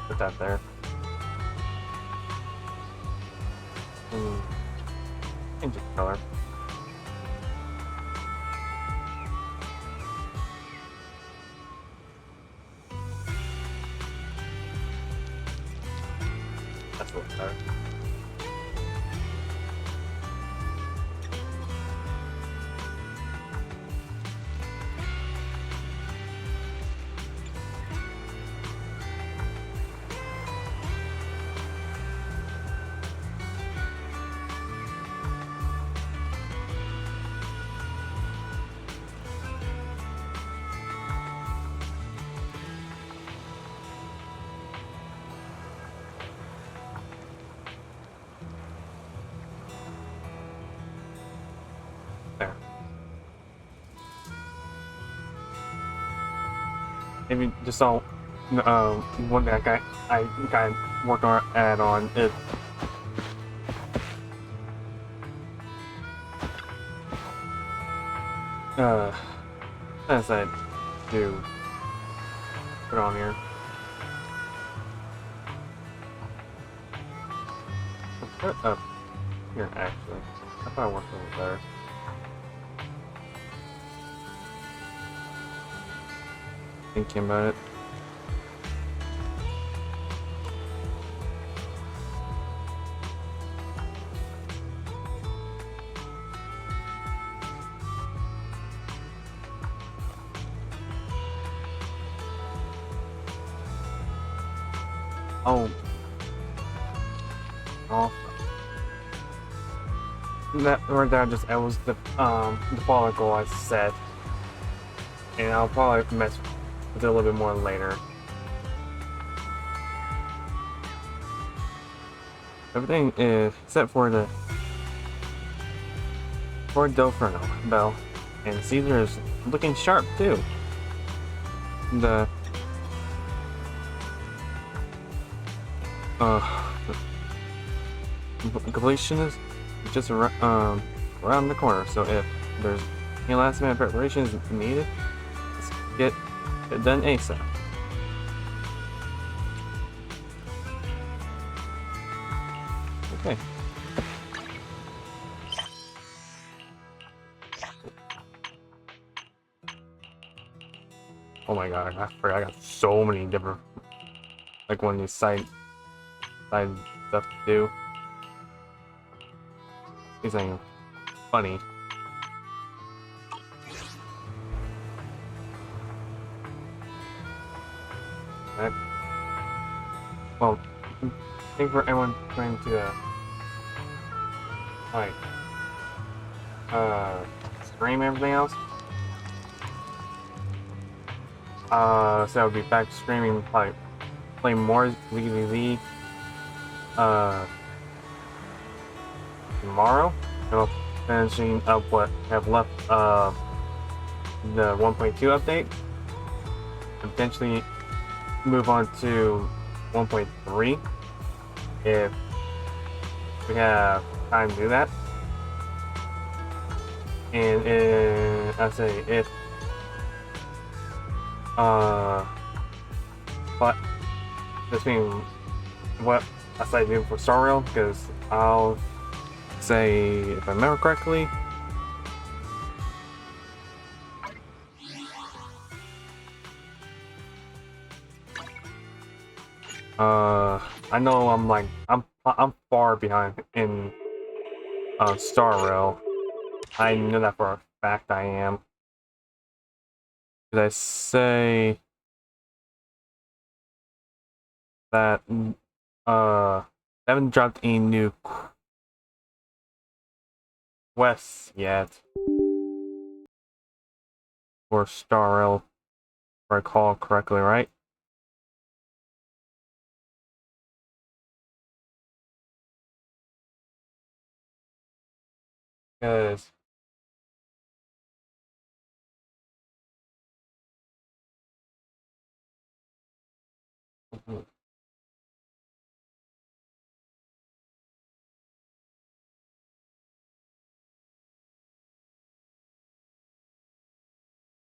Put that there. Change the color. That's a little better. maybe just saw one that I got working on it. As I do put on here. Put it up here actually. I thought it worked a little better. Thinking about it. Oh. Oh. That right there, it was the follicle I set, and I'll probably mess with it a little bit more later. Everything is except for the Delferno bell, and Caesar is looking sharp too. The completion is just around the corner, so if there's any last minute preparations needed, let's get it done ASAP. Okay. Oh my god, I forgot I got so many different, like one of these side stuff to do. These ain't funny. Right. Well, I think for everyone trying to like stream everything else. So I'll be back streaming, probably play more ZZZ tomorrow. And I'll finishing up what I have left of the 1.2 update. And potentially move on to 1.3 if we have time to do that. And I say if but this means what I decided to do for Star Rail, because I'll say, if I remember correctly, I know I'm far behind in Star Rail. I know that for a fact I am. Did I say that I haven't dropped any new quests yet for Star Rail, if I recall correctly, right? Because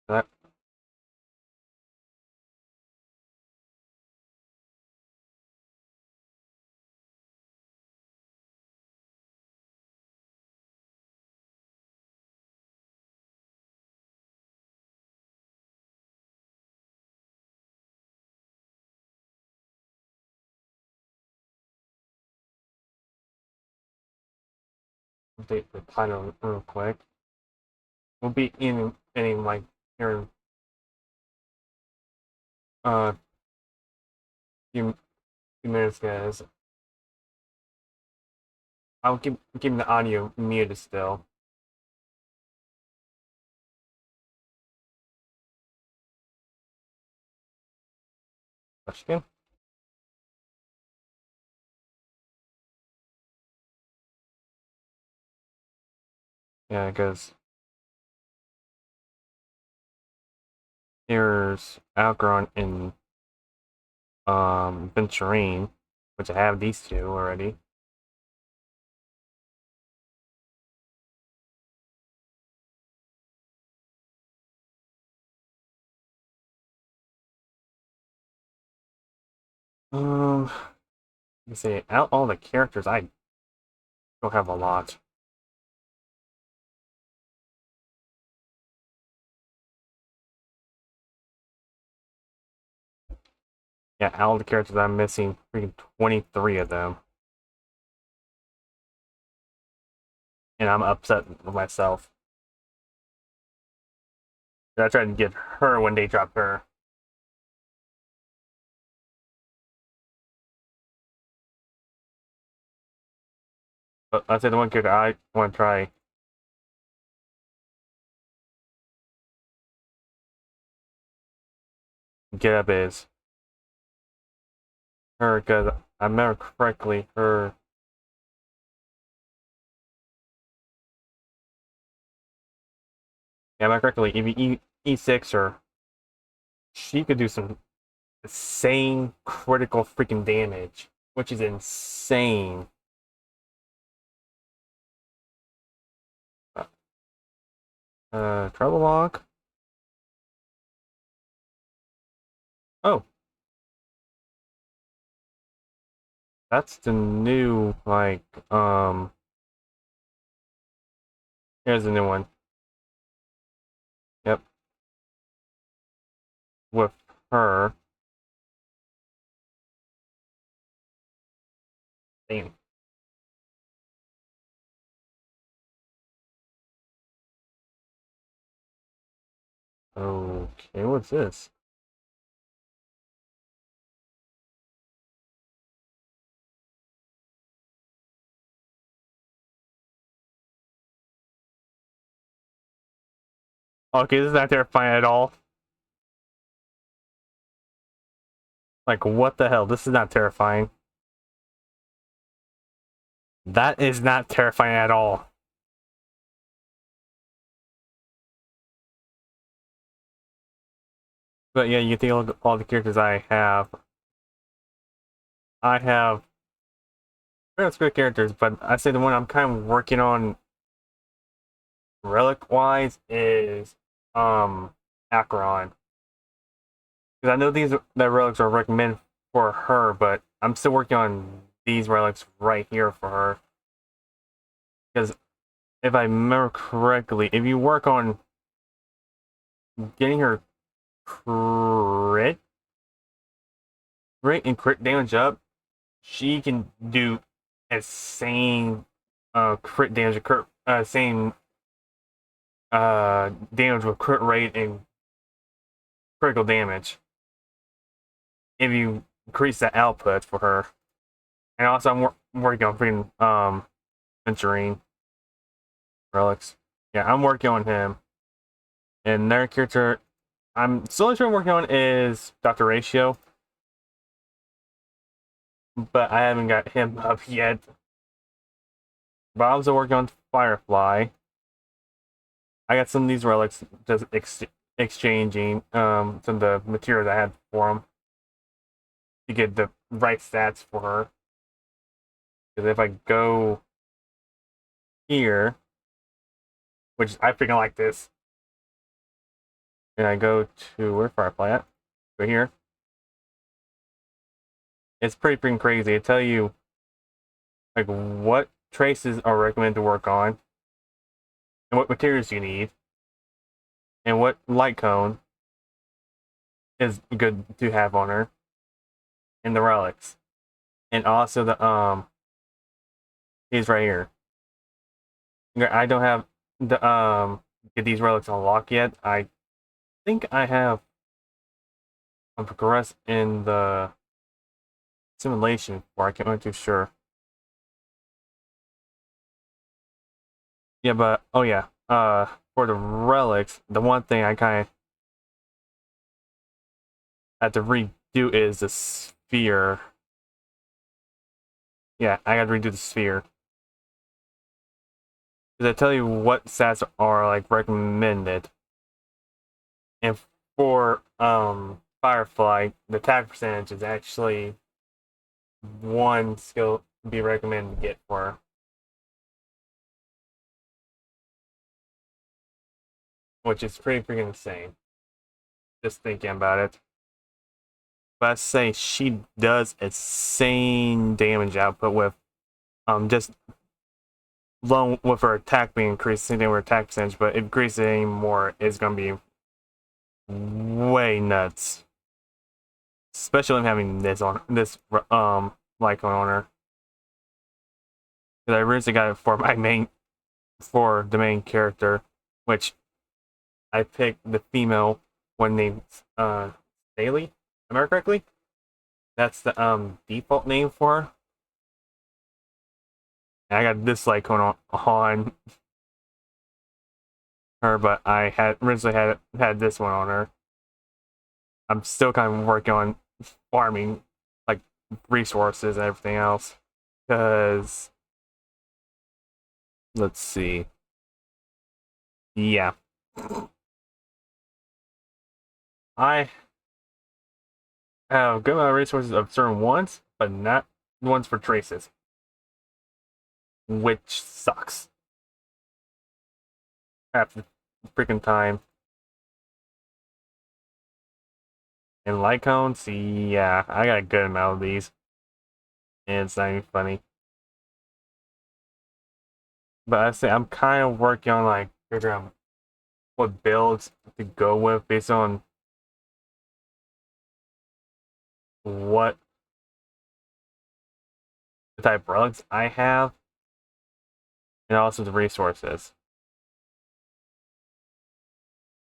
that update the title real quick. We'll be in like here few minutes, guys. I'll keep the audio muted still. Question? Yeah, because There's Alcaron and Venturine, which I have these two already. Let me see. Out all the characters, I don't have a lot. Yeah, all the characters I'm missing, freaking 23 of them. And I'm upset with myself. I tried to get her when they dropped her. But I'd say the one character I want to try. Get up is her, because I remember correctly, her. Yeah, I remember correctly, if you E6 her, she could do some insane critical freaking damage, which is insane. Trouble lock. Oh. That's the new, like, here's the new one. Yep. With her. Damn. Okay, what's this? Okay, this is not terrifying at all. Like, what the hell? This is not terrifying. That is not terrifying at all. But yeah, you can think all the characters I have. That's good characters, but I'd say the one I'm kind of working on relic-wise is, Acheron. Because I know the relics are recommended for her, but I'm still working on these relics right here for her. Because if I remember correctly, if you work on getting her crit and crit damage up, she can do insane crit damage, same damage with crit rate and critical damage if you increase the output for her. And also I'm working on freaking Venturine relics. Yeah, I'm working on him. And their character I'm slowly working on is Dr. Ratio. But I haven't got him up yet. But I'm also working on Firefly. I got some of these relics just exchanging some of the materials I had for them to get the right stats for her. Because if I go here, which I freaking like this, and I go to where's Firefly at? Go here. It's pretty freaking crazy. I tell you, like, what traces are recommended to work on, and what materials you need, and what light cone is good to have on her, and the relics, and also the these right here. I don't have the get these relics unlocked yet. I think I have progressed in the simulation where I can't be too sure. Yeah, but oh yeah, for the relics, the one thing I kind of have to redo is the sphere. Yeah, I got to redo the sphere. Because I tell you what stats are like recommended. And for Firefly, the attack percentage is actually one skill to be recommended to get for her. Which is pretty freaking insane. Just thinking about it. But I say she does insane damage output with just along with her attack being increased, same thing with her attack percentage, but if it increases it anymore, it's gonna be way nuts. Especially having this on this like on her. Because I originally got it for the main character, which I picked the female one named Staley. Am I correctly? That's the default name for her. And I got this like on her, but I had originally had this one on her. I'm still kind of working on farming like resources and everything else. Because let's see. Yeah. I have good amount of resources of certain ones, but not ones for traces. Which sucks. Half the freaking time. And light cones, yeah, I got a good amount of these. And it's not even funny. But I say I'm kind of working on like figuring out what builds to go with based on what the type of rugs I have. And also the resources.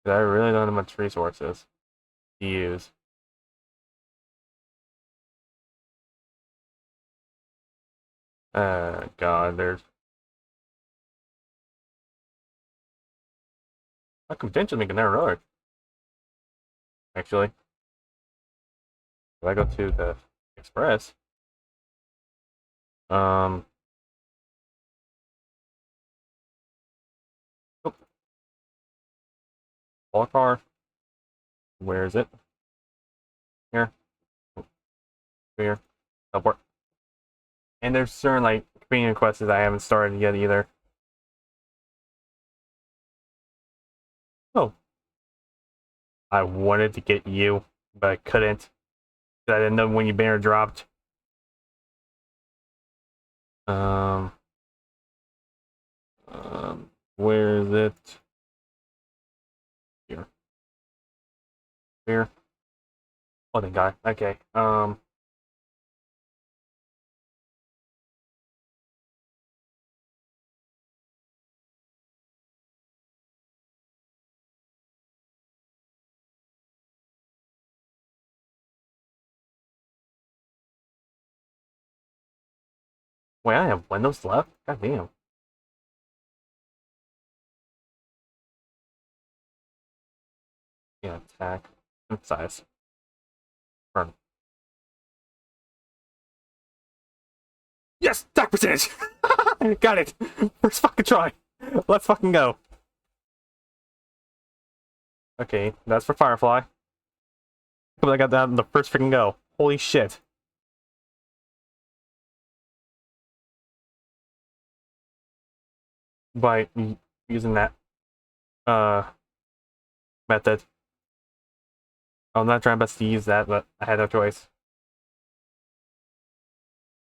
I really don't have much resources to use. God, there's... I could potentially make another road. Actually. If I go to the Express... Oh. Ball car. Where is it? Here. Here. Teleport. And there's certain, like, convenient quests that I haven't started yet either. Oh. I wanted to get you, but I couldn't. I didn't know when your banner dropped. Where is it? Here. Here. Oh, thank God. Okay. Wait, I have windows left? God damn. Yeah, attack. Emphasize. Burn. Yes! Attack percentage! Got it! First fucking try! Let's fucking go. Okay, that's for Firefly. I got that in the first freaking go. Holy shit. By using that method. I'm not trying best to use that, but I had no choice.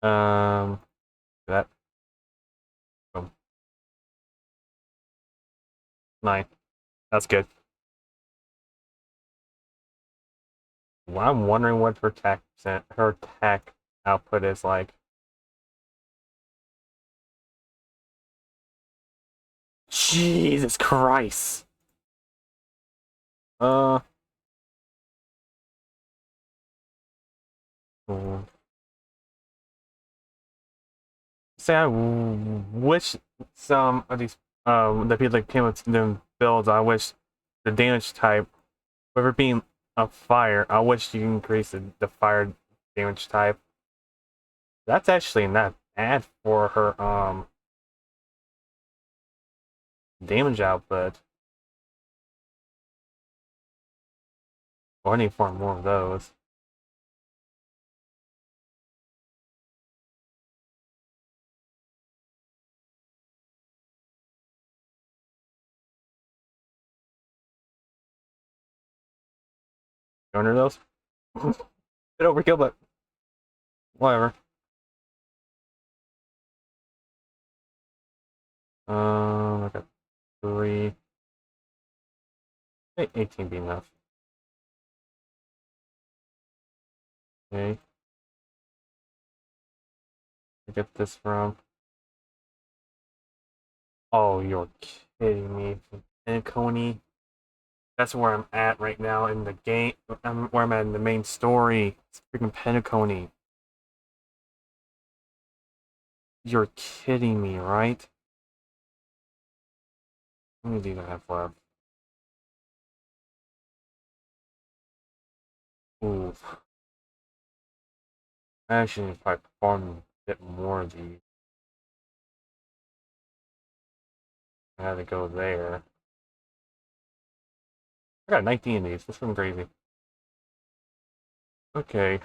That. Boom. 9. That's good. Well, I'm wondering what her attack output is like. Jesus Christ. Say I wish some of these the people that came with them builds, I wish the damage type, with it being a fire, I wish you increase the fire damage type. That's actually not bad for her damage output. Oh, I need to farm more of those. Under those? Bit overkill, but whatever. I got 3. 18 be enough. Okay. I get this from. Oh, you're kidding me. And Coney. That's where I'm at right now in the game. Where I'm at in the main story. It's freaking Penacony. You're kidding me, right? How many do I have left? Ooh. I actually need to probably farm a bit more of these. I had to go there. I got 19 of these. That's fucking crazy. Okay.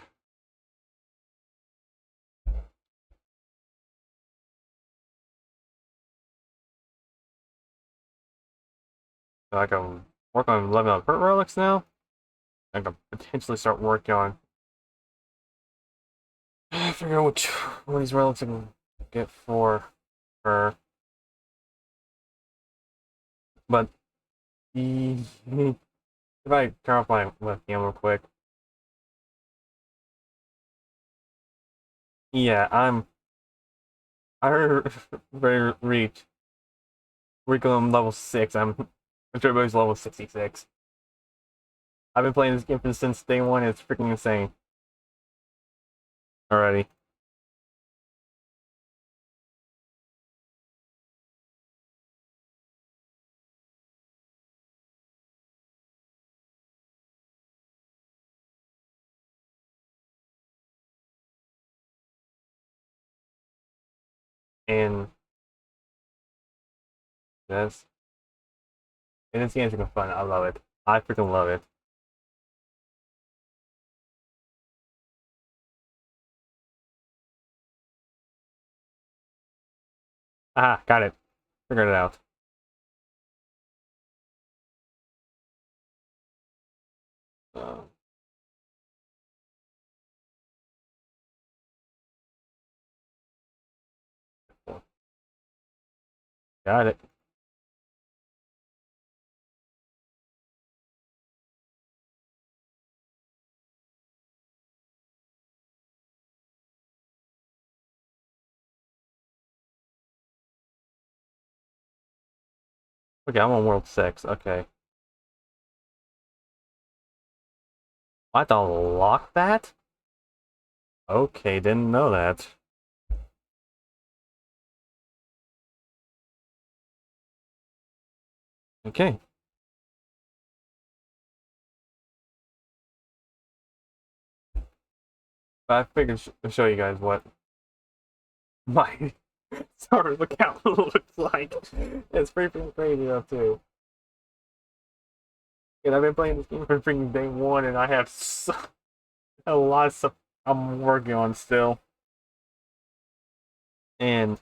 So I can work on leveling up hurt relics now. I can potentially start working on. Figure out which one of these relics I can get for her. But if I turn off my webcam real quick. Yeah, I reach curriculum level 6. I'm everybody's level 66. I've been playing this game since day one. It's freaking insane. Alrighty. And this game's freaking fun. I love it. I freaking love it. Ah, got it. Figured it out. Uh, got it. Okay, I'm on World 6. Okay. I have to unlock that? Okay, didn't know that. Okay. I figured to show you guys what my Star Rail account looks like. It's pretty freaking crazy though too. And I've been playing this game from freaking day one, and I have a lot of stuff I'm working on still. And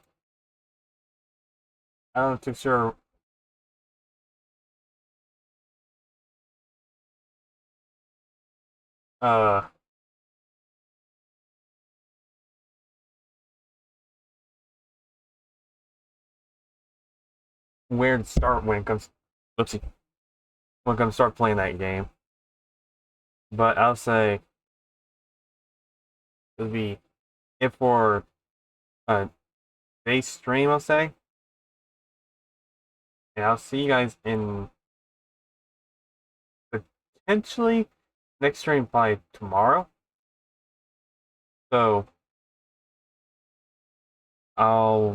I'm not too sure. Uh, where to start when it comes. Oopsie. When it comes to start playing that game. But I'll say it'll be if for a base stream, I'll say. And I'll see you guys in potentially next stream by tomorrow. So I'll